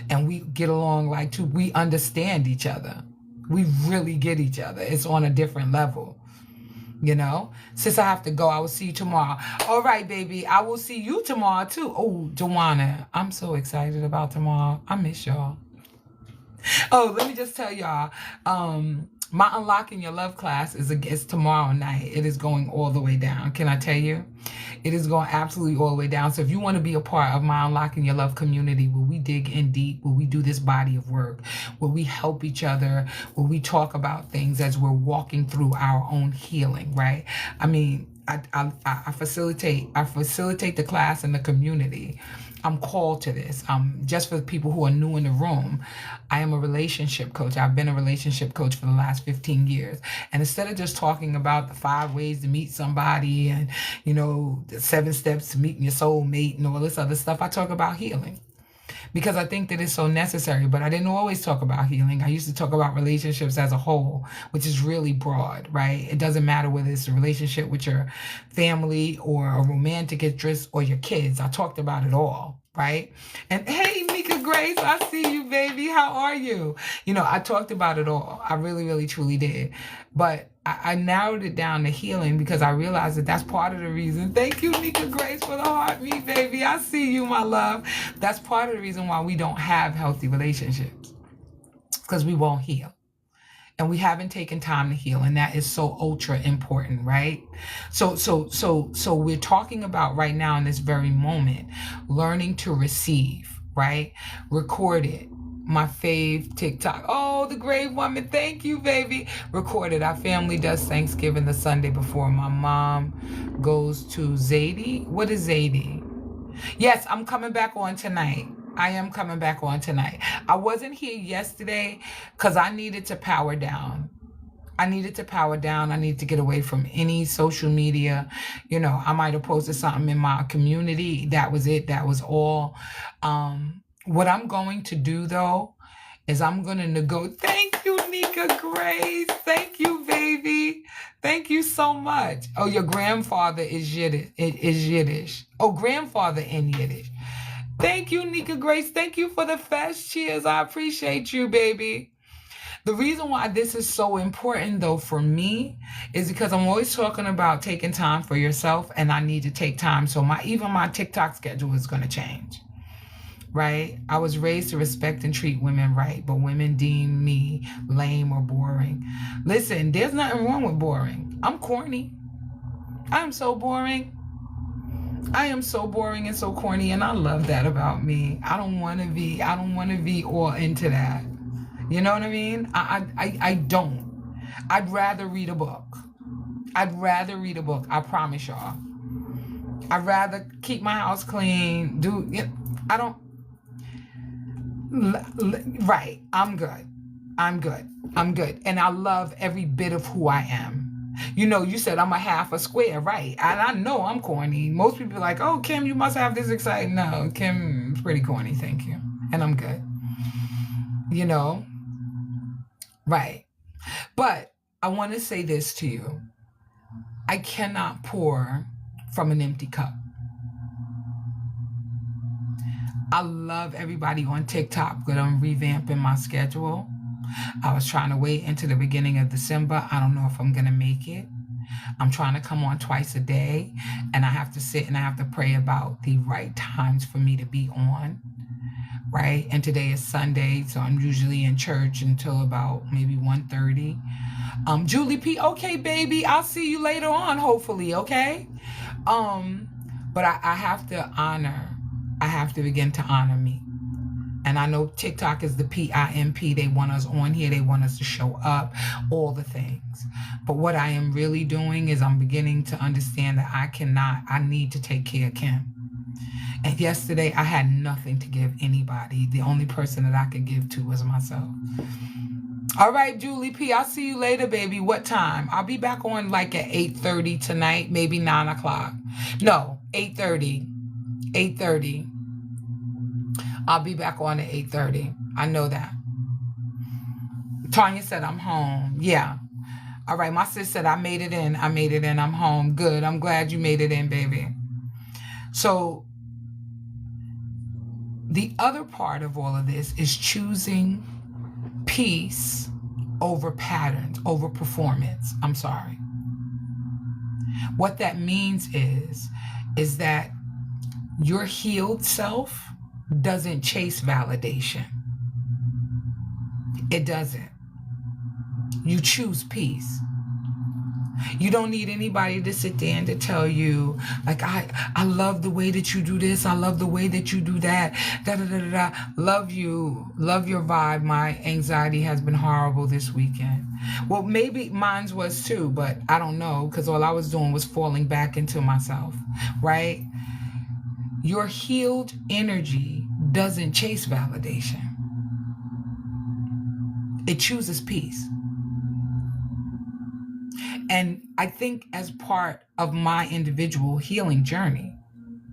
And we get along we understand each other. We really get each other. It's on a different level. Since I have to go, I will see you tomorrow. All right, baby. I will see you tomorrow, too. Oh, Joanna, I'm so excited about tomorrow. I miss y'all. Oh, let me just tell y'all, my Unlocking Your Love class is tomorrow night. It is going all the way down. Can I tell you? It is going absolutely all the way down. So if you want to be a part of my Unlocking Your Love community, where we dig in deep, where we do this body of work, where we help each other, where we talk about things as we're walking through our own healing, right? I mean, I facilitate the class and the community. I'm called to this. Just for the people who are new in the room, I am a relationship coach. I've been a relationship coach for the last 15 years. And instead of just talking about the 5 ways to meet somebody and, the 7 steps to meeting your soulmate and all this other stuff, I talk about healing. Because I think that it's so necessary, but I didn't always talk about healing. I used to talk about relationships as a whole, which is really broad, right? It doesn't matter whether it's a relationship with your family or a romantic interest or your kids. I talked about it all, right? And hey, Mika Grace, I see you, baby. How are you? I talked about it all. I really, really, truly did. But I narrowed it down to healing because I realized that that's part of the reason. Thank you, Mika Grace, for the heartbeat, baby. I see you, my love. That's part of the reason why we don't have healthy relationships, because we won't heal. And we haven't taken time to heal, and that is so ultra important, right? So we're talking about right now in this very moment, learning to receive, right? Record it. My fave TikTok. Oh, the Grave Woman. Thank you, baby. Recorded. Our family does Thanksgiving the Sunday before. My mom goes to Zadie. What is Zadie? Yes, I'm coming back on tonight. I am coming back on tonight. I wasn't here yesterday because I needed to power down. I needed to get away from any social media. I might have posted something in my community. That was it. That was all. What I'm going to do, though, is I'm going to Thank you, Nika Grace. Thank you, baby. Thank you so much. Oh, your grandfather is Yiddish. Oh, grandfather in Yiddish. Thank you, Nika Grace. Thank you for the fast cheers. I appreciate you, baby. The reason why this is so important, though, for me, is because I'm always talking about taking time for yourself, and I need to take time. So even my TikTok schedule is going to change. Right? I was raised to respect and treat women right, but women deem me lame or boring. Listen, there's nothing wrong with boring. I'm corny. I am so boring. I am so boring and so corny, and I love that about me. I don't want to be all into that. You know what I mean? I don't. I'd rather read a book. I promise y'all. I'd rather keep my house clean. Right. I'm good. And I love every bit of who I am. You said I'm a half a square, right? And I know I'm corny. Most people are like, oh, Kim, you must have this exciting. No, Kim's pretty corny, thank you. And I'm good. you know? Right. But I want to say this to you. I cannot pour from an empty cup. I love everybody on TikTok, but I'm revamping my schedule. I was trying to wait until the beginning of December. I don't know if I'm going to make it. I'm trying to come on twice a day, and I have to sit and I have to pray about the right times for me to be on, right? And today is Sunday, so I'm usually in church until about maybe 1:30. Julie P, okay, baby, I'll see you later on, hopefully, okay? But I have to begin to honor me. And I know TikTok is the PIMP. They want us on here. They want us to show up, all the things. But what I am really doing is I'm beginning to understand that I need to take care of Kim. And yesterday I had nothing to give anybody. The only person that I could give to was myself. All right, Julie P, I'll see you later, baby. What time? I'll be back on like at 8:30 tonight, maybe 9 o'clock. No, 8:30. 8:30. I'll be back on at 8:30. I know that. Tanya said I'm home. Yeah. All right, my sis said I made it in. I'm home. Good. I'm glad you made it in, baby. So the other part of all of this is choosing peace over patterns, over performance. I'm sorry. What that means is that your healed self doesn't chase validation. It doesn't. You choose peace. You don't need anybody to sit there and to tell you, like, I love the way that you do this. I love the way that you do that. Da da da da da. Love you. Love your vibe. My anxiety has been horrible this weekend. Well, maybe mine was too, but I don't know, because all I was doing was falling back into myself, right? Your healed energy doesn't chase validation. It chooses peace. And I think as part of my individual healing journey,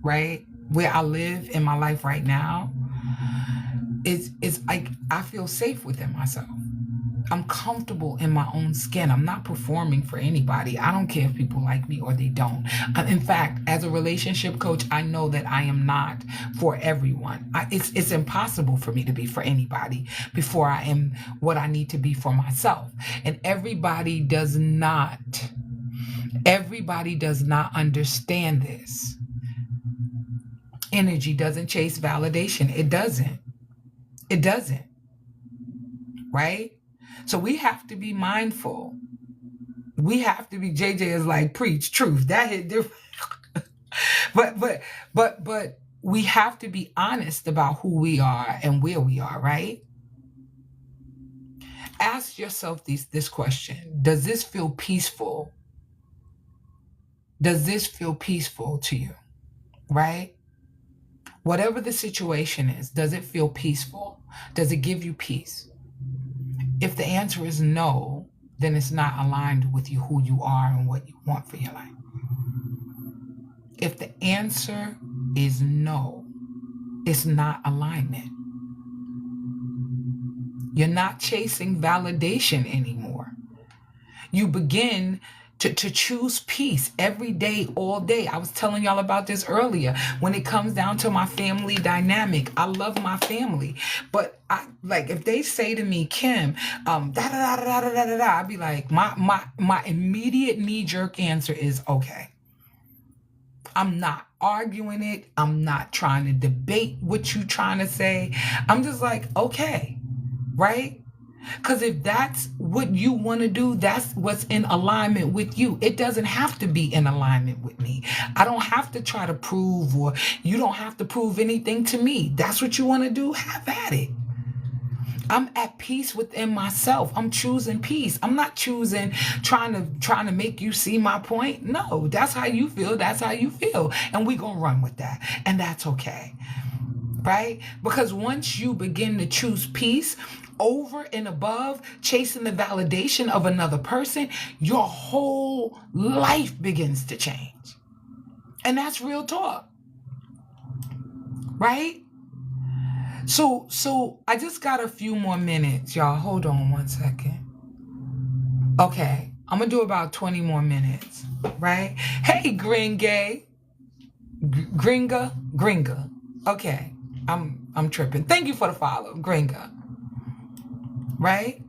right, where I live in my life right now, is like I feel safe within myself. I'm comfortable in my own skin. I'm not performing for anybody. I don't care if people like me or they don't. In fact, as a relationship coach, I know that I am not for everyone. It's impossible for me to be for anybody before I am what I need to be for myself. And everybody does not understand this. Energy doesn't chase validation. It doesn't. It doesn't. Right? So we have to be mindful. We have to be, JJ is like, preach truth. That hit different. but we have to be honest about who we are and where we are, right? Ask yourself this question. Does this feel peaceful? Does this feel peaceful to you? Right? Whatever the situation is, does it feel peaceful? Does it give you peace? If the answer is no, then it's not aligned with you, who you are and what you want for your life. If the answer is no, it's not alignment. You're not chasing validation anymore. You begin to choose peace every day, all day. I was telling y'all about this earlier. When it comes down to my family dynamic, I love my family. But if they say to me, Kim, I'd be like, my immediate knee-jerk answer is, okay. I'm not arguing it. I'm not trying to debate what you're trying to say. I'm just like, okay, right? Because if that's what you want to do, that's what's in alignment with you. It doesn't have to be in alignment with me. I don't have to try to prove, or you don't have to prove anything to me. That's what you want to do? Have at it. I'm at peace within myself. I'm choosing peace. I'm not choosing trying to make you see my point. No, that's how you feel. That's how you feel. And we're going to run with that. And that's okay. Right? Because once you begin to choose peace over and above chasing the validation of another person, your whole life begins to change. And that's real talk. Right? So I just got a few more minutes, y'all. Hold on one second. Okay, I'm gonna do about 20 more minutes, right? Hey, Gringa. Gringa. Okay, I'm tripping. Thank you for the follow, Gringa. Right?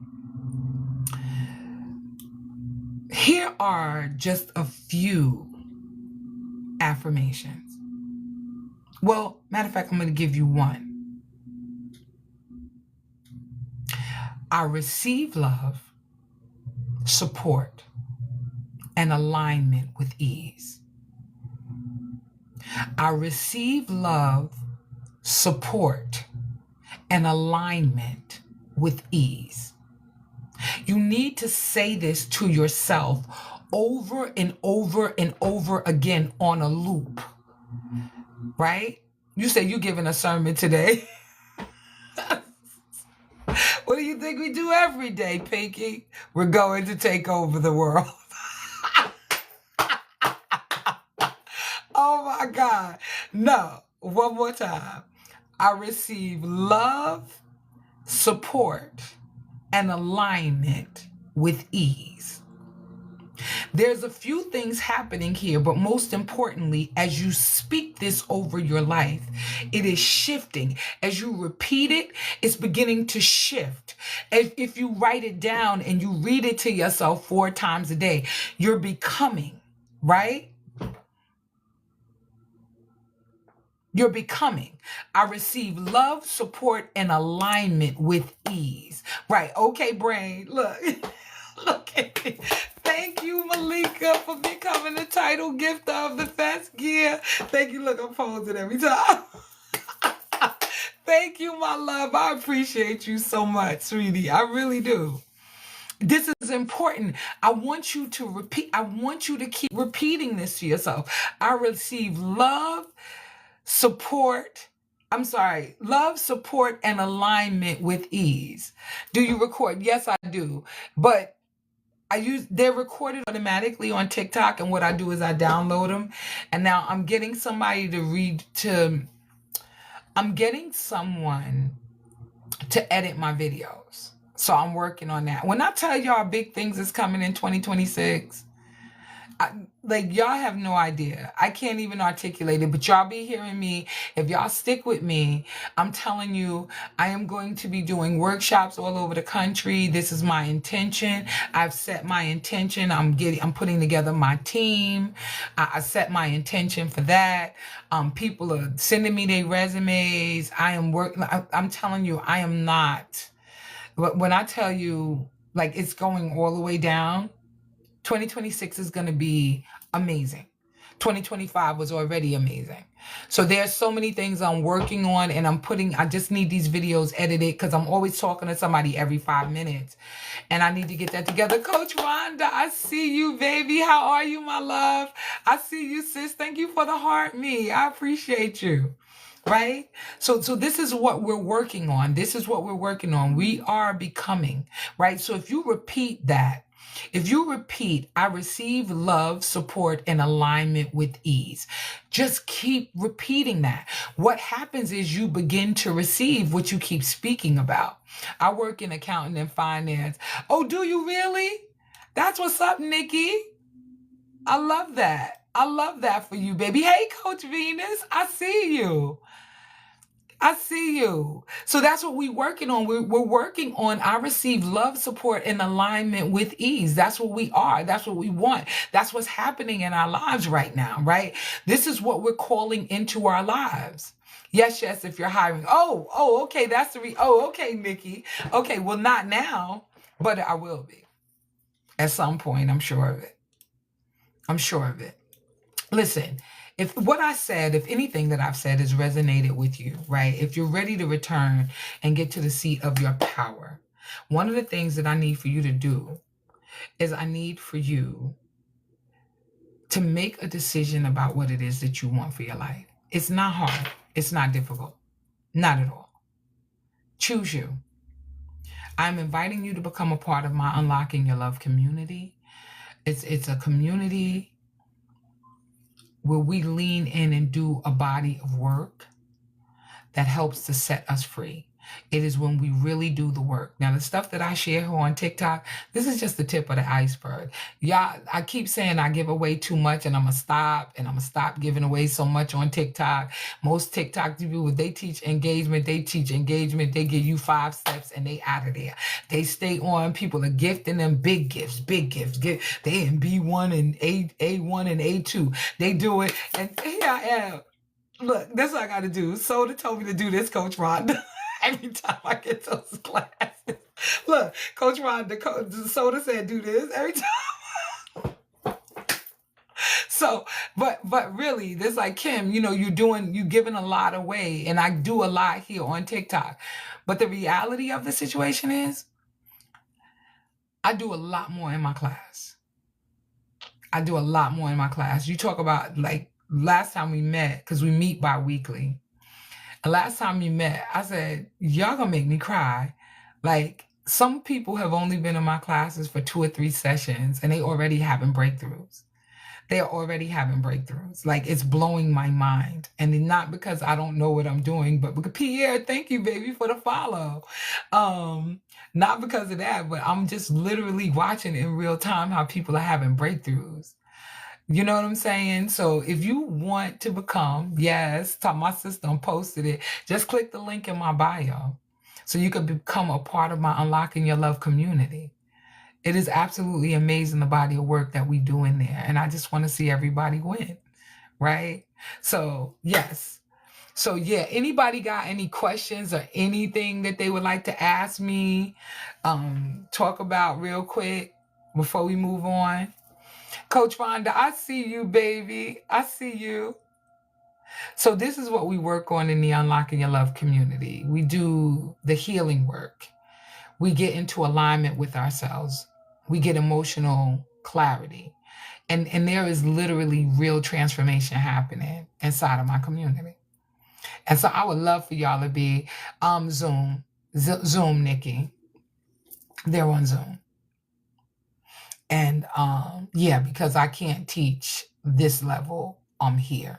Here are just a few affirmations. Well, matter of fact, I'm going to give you one. I receive love, support, and alignment with ease. I receive love, support, and alignment with ease. You need to say this to yourself over and over and over again on a loop, right? You say you're giving a sermon today. What do you think we do every day, Pinky? We're going to take over the world. Oh my God. No, one more time. I receive love, support, and alignment with ease. There's a few things happening here, but most importantly, as you speak this over your life, it is shifting. As you repeat it, it's beginning to shift. If you write it down and you read it to yourself 4 times a day, you're becoming, right? You're becoming. I receive love, support, and alignment with ease. Right. Okay, brain. Look. Look at me. Thank you, Malika, for becoming the title gifter of the Fast Gear. Thank you. Look, I'm posing every time. Thank you, my love. I appreciate you so much, sweetie. I really do. This is important. I want you to repeat. I want you to keep repeating this to yourself. I receive love, love, support, and alignment with ease. Do you record? Yes, I do. But they're recorded automatically on TikTok, and what I do is I download them. And now I'm getting somebody I'm getting someone to edit my videos. So I'm working on that. When I tell y'all big things is coming in 2026, y'all have no idea. I can't even articulate it, but y'all be hearing me. If y'all stick with me, I'm telling you, I am going to be doing workshops all over the country. This is my intention. I've set my intention. I'm putting together my team. I set my intention for that. People are sending me their resumes. I'm telling you, I am not. But when I tell you, it's going all the way down, 2026 is going to be amazing. 2025 was already amazing. So there's so many things I'm working on, and I just need these videos edited because I'm always talking to somebody every 5 minutes, and I need to get that together. Coach Rhonda, I see you, baby. How are you, my love? I see you, sis. Thank you for the heart me. I appreciate you. Right? So this is what we're working on. We are becoming, right? So if you repeat, I receive love, support, and alignment with ease. Just keep repeating that. What happens is you begin to receive what you keep speaking about. I work in accounting and finance. Oh, do you really? That's what's up, Nikki. I love that. I love that for you, baby. Hey, Coach Venus, I see you. So that's what we're working on. We're working on, I receive love, support, and alignment with ease. That's what we are. That's what we want. That's what's happening in our lives right now, right? This is what we're calling into our lives. Yes, if you're hiring. Oh, okay. Okay, Nikki. Okay, well, not now, but I will be. At some point, I'm sure of it. Listen, if anything that I've said has resonated with you, right? If you're ready to return and get to the seat of your power, one of the things that I need for you to do is I need for you to make a decision about what it is that you want for your life. It's not hard. It's not difficult. Not at all. Choose you. I'm inviting you to become a part of my Unlocking Your Love community. It's a community where we lean in and do a body of work that helps to set us free. It is when we really do the work. Now, the stuff that I share here on TikTok, this is just the tip of the iceberg. Y'all, I keep saying I give away too much, and I'm going to stop, and I'm going to stop giving away so much on TikTok. Most TikTok people, they teach engagement, they give you 5 steps, and they out of there. They stay on. People are gifting them big gifts. They in B1 and A1 and A2. They do it, and here I am. Look, that's what I got to do. Soda told me to do this, Coach Rhonda. Every time I get those classes. Look, Coach Rhonda, Soda said do this every time. So, but really, there's like, Kim, you giving a lot away, and I do a lot here on TikTok. But the reality of the situation is, I do a lot more in my class. You talk about, like, last time we met, because we meet bi-weekly. Last time we met, I said, y'all gonna make me cry. Like, some people have only been in my classes for 2 or 3 sessions, and they already having breakthroughs. Like, it's blowing my mind. And not because I don't know what I'm doing, but because, Pierre, thank you, baby, for the follow. Not because of that, but I'm just literally watching in real time how people are having breakthroughs. You know what I'm saying? So if you want to become, my sister posted it, just click the link in my bio so you can become a part of my Unlocking Your Love community. It is absolutely amazing, the body of work that we do in there. And I just want to see everybody win, right? So, yes. So, yeah, anybody got any questions or anything that they would like to ask me, talk about real quick before we move on? Coach Rhonda, I see you, baby. I see you. So this is what we work on in the Unlocking Your Love community. We do the healing work. We get into alignment with ourselves. We get emotional clarity. And there is literally real transformation happening inside of my community. And so I would love for y'all to be Zoom, Nikki. They're on Zoom. And because I can't teach this level here.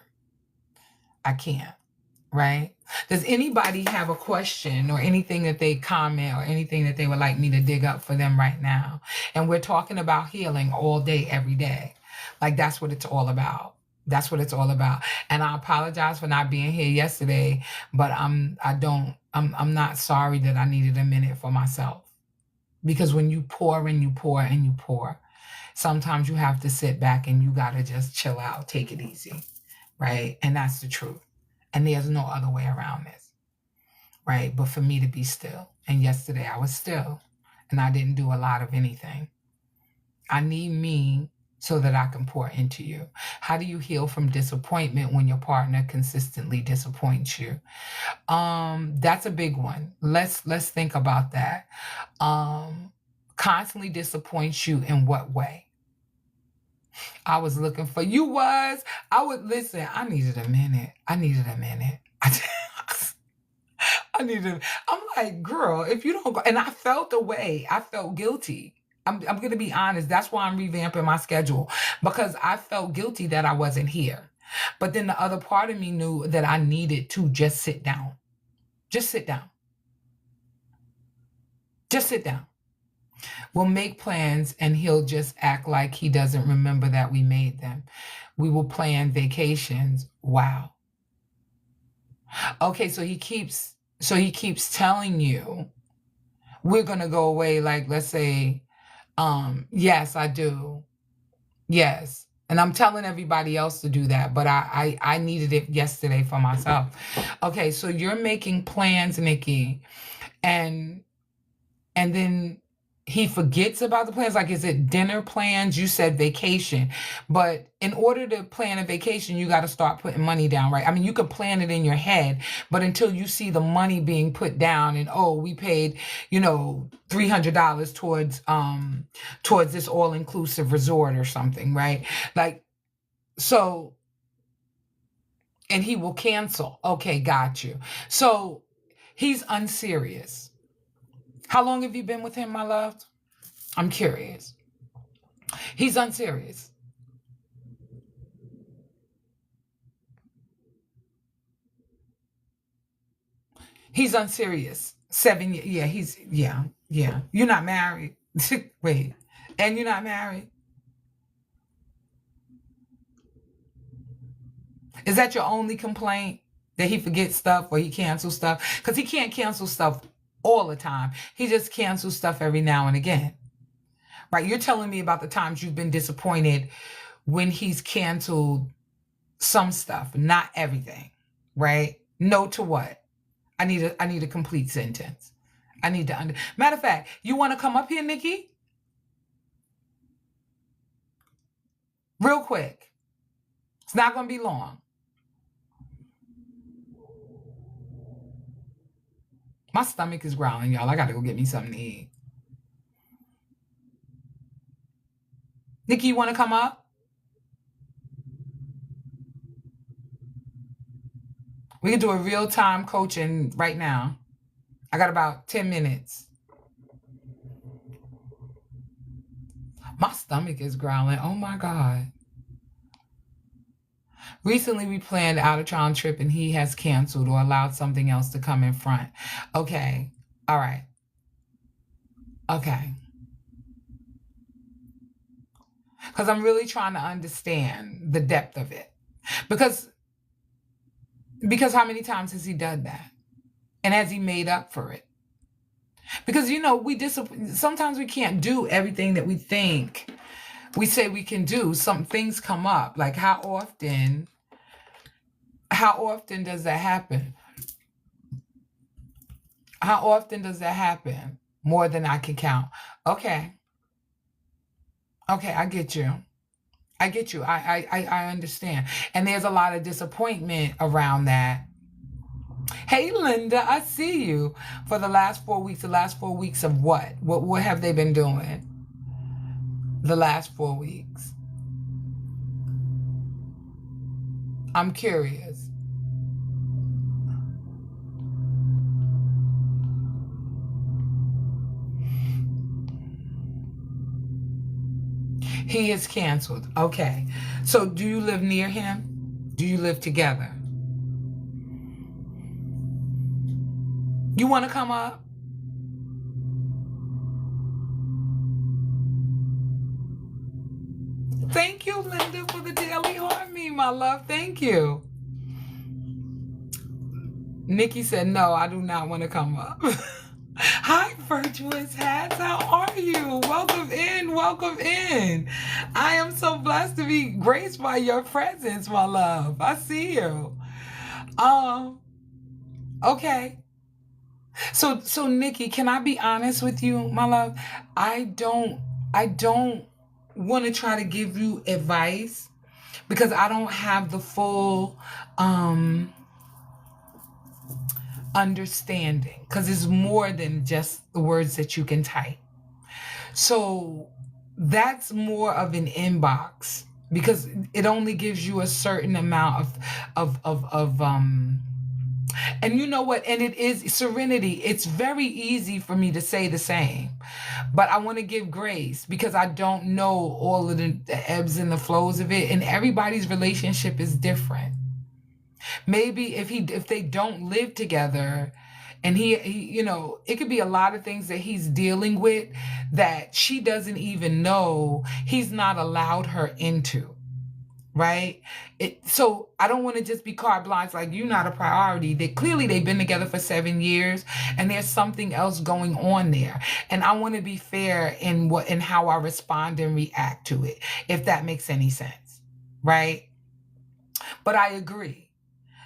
I can't, right? Does anybody have a question or anything that they comment or anything that they would like me to dig up for them right now? And we're talking about healing all day, every day. Like, that's what it's all about. And I apologize for not being here yesterday, but I'm not sorry that I needed a minute for myself. Because when you pour and you pour and you pour, sometimes you have to sit back and you got to just chill out, take it easy, right? And that's the truth. And there's no other way around this, right? But for me to be still. And yesterday I was still, and I didn't do a lot of anything. I need me so that I can pour into you. How do you heal from disappointment when your partner consistently disappoints you? That's a big one. Let's think about that. Constantly disappoints you in what way? I was looking for you. I needed a minute. I'm like, girl, if you don't go, and I felt the way, I felt guilty. I'm going to be honest. That's why I'm revamping my schedule, because I felt guilty that I wasn't here. But then the other part of me knew that I needed to just sit down. Just sit down. We'll make plans and he'll just act like he doesn't remember that we made them. We will plan vacations. Wow. Okay, so he keeps telling you we're going to go away, like, let's say, yes, I do. Yes. And I'm telling everybody else to do that, but I needed it yesterday for myself. Okay, so you're making plans, Nikki, and then he forgets about the plans. Like, is it dinner plans? You said vacation. But in order to plan a vacation, you got to start putting money down, right? I mean, you could plan it in your head, but until you see the money being put down and, we paid, $300 towards this all-inclusive resort or something, right? Like, so, and he will cancel. Okay, got you. So he's unserious. How long have you been with him, my love? I'm curious. He's unserious. He's unserious. 7 years. Yeah, yeah. You're not married. Wait. And you're not married? Is that your only complaint? That he forgets stuff or he cancels stuff? Because he can't cancel stuff all the time. He just cancels stuff every now and again. Right? You're telling me about the times you've been disappointed when he's canceled some stuff, not everything. Right? No to what? I need a complete sentence. I need to matter of fact, you want to come up here, Nikki? Real quick. It's not going to be long. My stomach is growling, y'all. I got to go get me something to eat. Nikki, you want to come up? We can do a real-time coaching right now. I got about 10 minutes. My stomach is growling. Oh, my God. Recently, we planned out-of-town trip, and he has canceled or allowed something else to come in front. Okay. All right. Okay. Because I'm really trying to understand the depth of it. Because how many times has he done that? And has he made up for it? Because, sometimes we can't do everything that we think we say we can do. Some things come up. Like how often does that happen? How often does that happen? More than I can count. Okay, I get you. I understand. And there's a lot of disappointment around that. Hey, Linda, I see you. For the last 4 weeks. The last 4 weeks of what? What have they been doing? The last 4 weeks. I'm curious. He is canceled. Okay. So do you live near him? Do you live together? You want to come up? Thank you, Linda, for the daily harmony, my love. Thank you. Nikki said, no, I do not want to come up. Hi, Virtuous Hats. How are you? Welcome in. Welcome in. I am so blessed to be graced by your presence, my love. I see you. Okay. So Nikki, can I be honest with you, my love? I don't want to try to give you advice because I don't have the full understanding, because it's more than just the words that you can type. So that's more of an inbox because it only gives you a certain amount of and you know what? And it is serenity. It's very easy for me to say the same, but I want to give grace because I don't know all of the ebbs and the flows of it. And everybody's relationship is different. Maybe if they don't live together and he it could be a lot of things that he's dealing with that she doesn't even know he's not allowed her into. Right? So I don't want to just be carte blanche like you're not a priority. Clearly they've been together for 7 years and there's something else going on there. And I want to be fair in how I respond and react to it, if that makes any sense. Right? But I agree.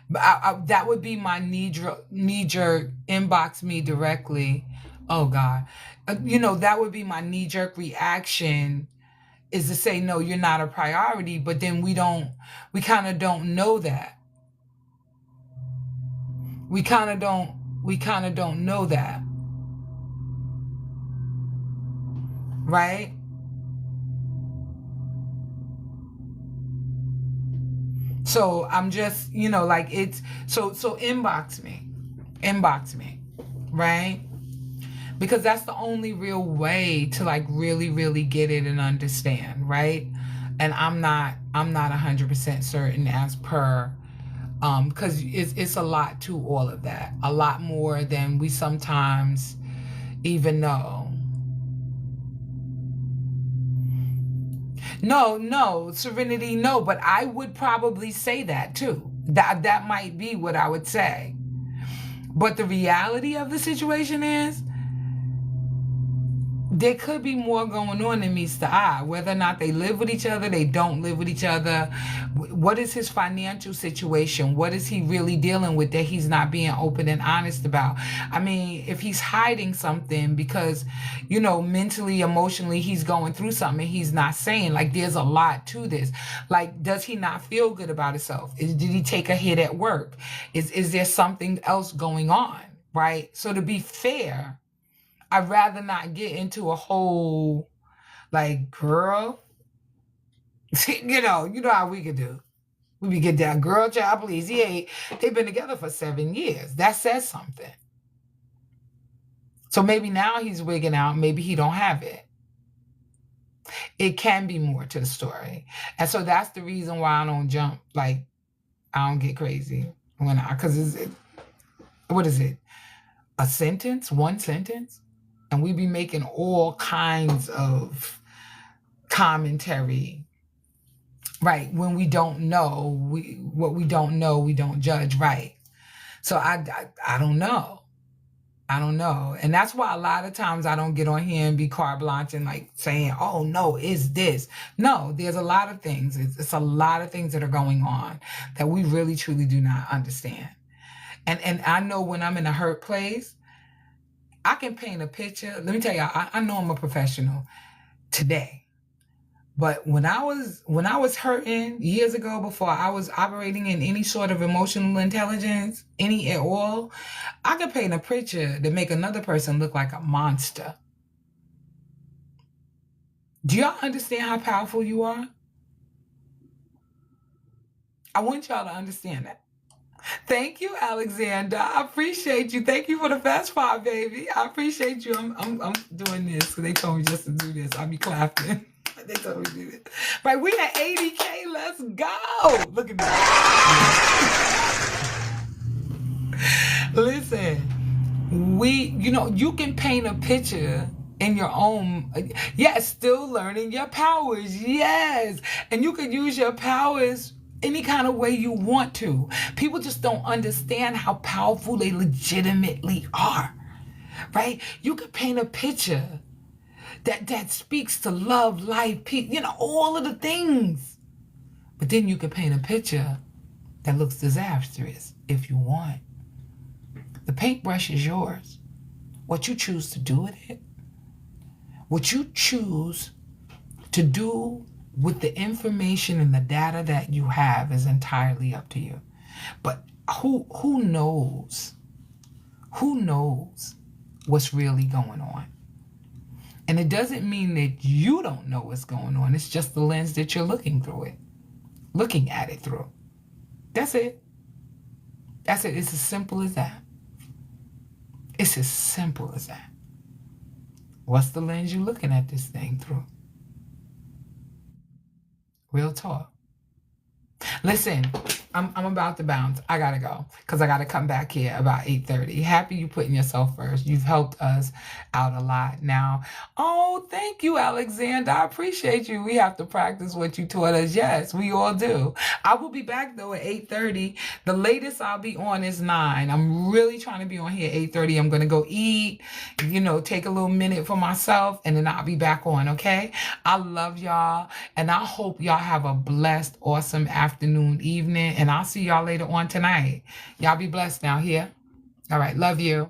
That would be my knee-jerk inbox me directly. Oh God. That would be my knee-jerk reaction, is to say, no, you're not a priority, but then we kind of don't know that. We kind of don't know that. Right? So I'm just, it's, so inbox me, right? Because that's the only real way to really, really get it and understand, right? And I'm not 100% certain as per Because it's a lot to all of that, a lot more than we sometimes even know. No, Serenity, no, but I would probably say that too. That might be what I would say. But the reality of the situation is, there could be more going on than meets the eye. Whether or not they live with each other, they don't live with each other. What is his financial situation? What is he really dealing with that he's not being open and honest about? I mean, if he's hiding something because, mentally, emotionally, he's going through something and he's not saying, like, there's a lot to this. Like, does he not feel good about himself? Did he take a hit at work? Is there something else going on? Right? So to be fair, I'd rather not get into a whole, like, girl, you know how we could do. We get down, girl, child, please. They've been together for 7 years. That says something. So maybe now he's wigging out. Maybe he don't have it. It can be more to the story. And so that's the reason why I don't jump, like, I don't get crazy because what is it? A sentence? One sentence? And we be making all kinds of commentary, right? When we don't know, what we don't know, we don't judge, right? So I don't know. I don't know. And that's why a lot of times I don't get on here and be carte blanche and like saying, oh, no, it's this. No, there's a lot of things. It's a lot of things that are going on that we really, truly do not understand. And I know when I'm in a hurt place, I can paint a picture. Let me tell you, I know I'm a professional today. But when I was hurting years ago, before I was operating in any sort of emotional intelligence, any at all, I could paint a picture to make another person look like a monster. Do y'all understand how powerful you are? I want y'all to understand that. Thank you, Alexander. I appreciate you. Thank you for the fast five, baby. I appreciate you. I'm doing this because they told me just to do this. I'll be clapping. They told me to do this. Right, we at 80K. Let's go. Look at that. Listen, you can paint a picture in your own. Yes, still learning your powers. Yes, and you can use your powers any kind of way you want to. People just don't understand how powerful they legitimately are, right? You could paint a picture that speaks to love, life, peace, all of the things. But then you could paint a picture that looks disastrous if you want. The paintbrush is yours. What you choose to do with it, what you choose to do with the information and the data that you have is entirely up to you. But who knows? Who knows what's really going on? And it doesn't mean that you don't know what's going on. It's just the lens that you're looking at it through. That's it. That's it. It's as simple as that. It's as simple as that. What's the lens you're looking at this thing through? Real talk. Listen, I'm about to bounce. I gotta go because I gotta come back here about 8:30. Happy you putting yourself first. You've helped us out a lot now. Oh, thank you, Alexander. I appreciate you. We have to practice what you taught us. Yes, we all do. I will be back though at 8:30. The latest I'll be on is 9. I'm really trying to be on here at 8:30. I'm gonna go eat, take a little minute for myself, and then I'll be back on, okay? I love y'all, and I hope y'all have a blessed, awesome afternoon, evening, and I'll see y'all later on tonight. Y'all be blessed now here. All right, love you.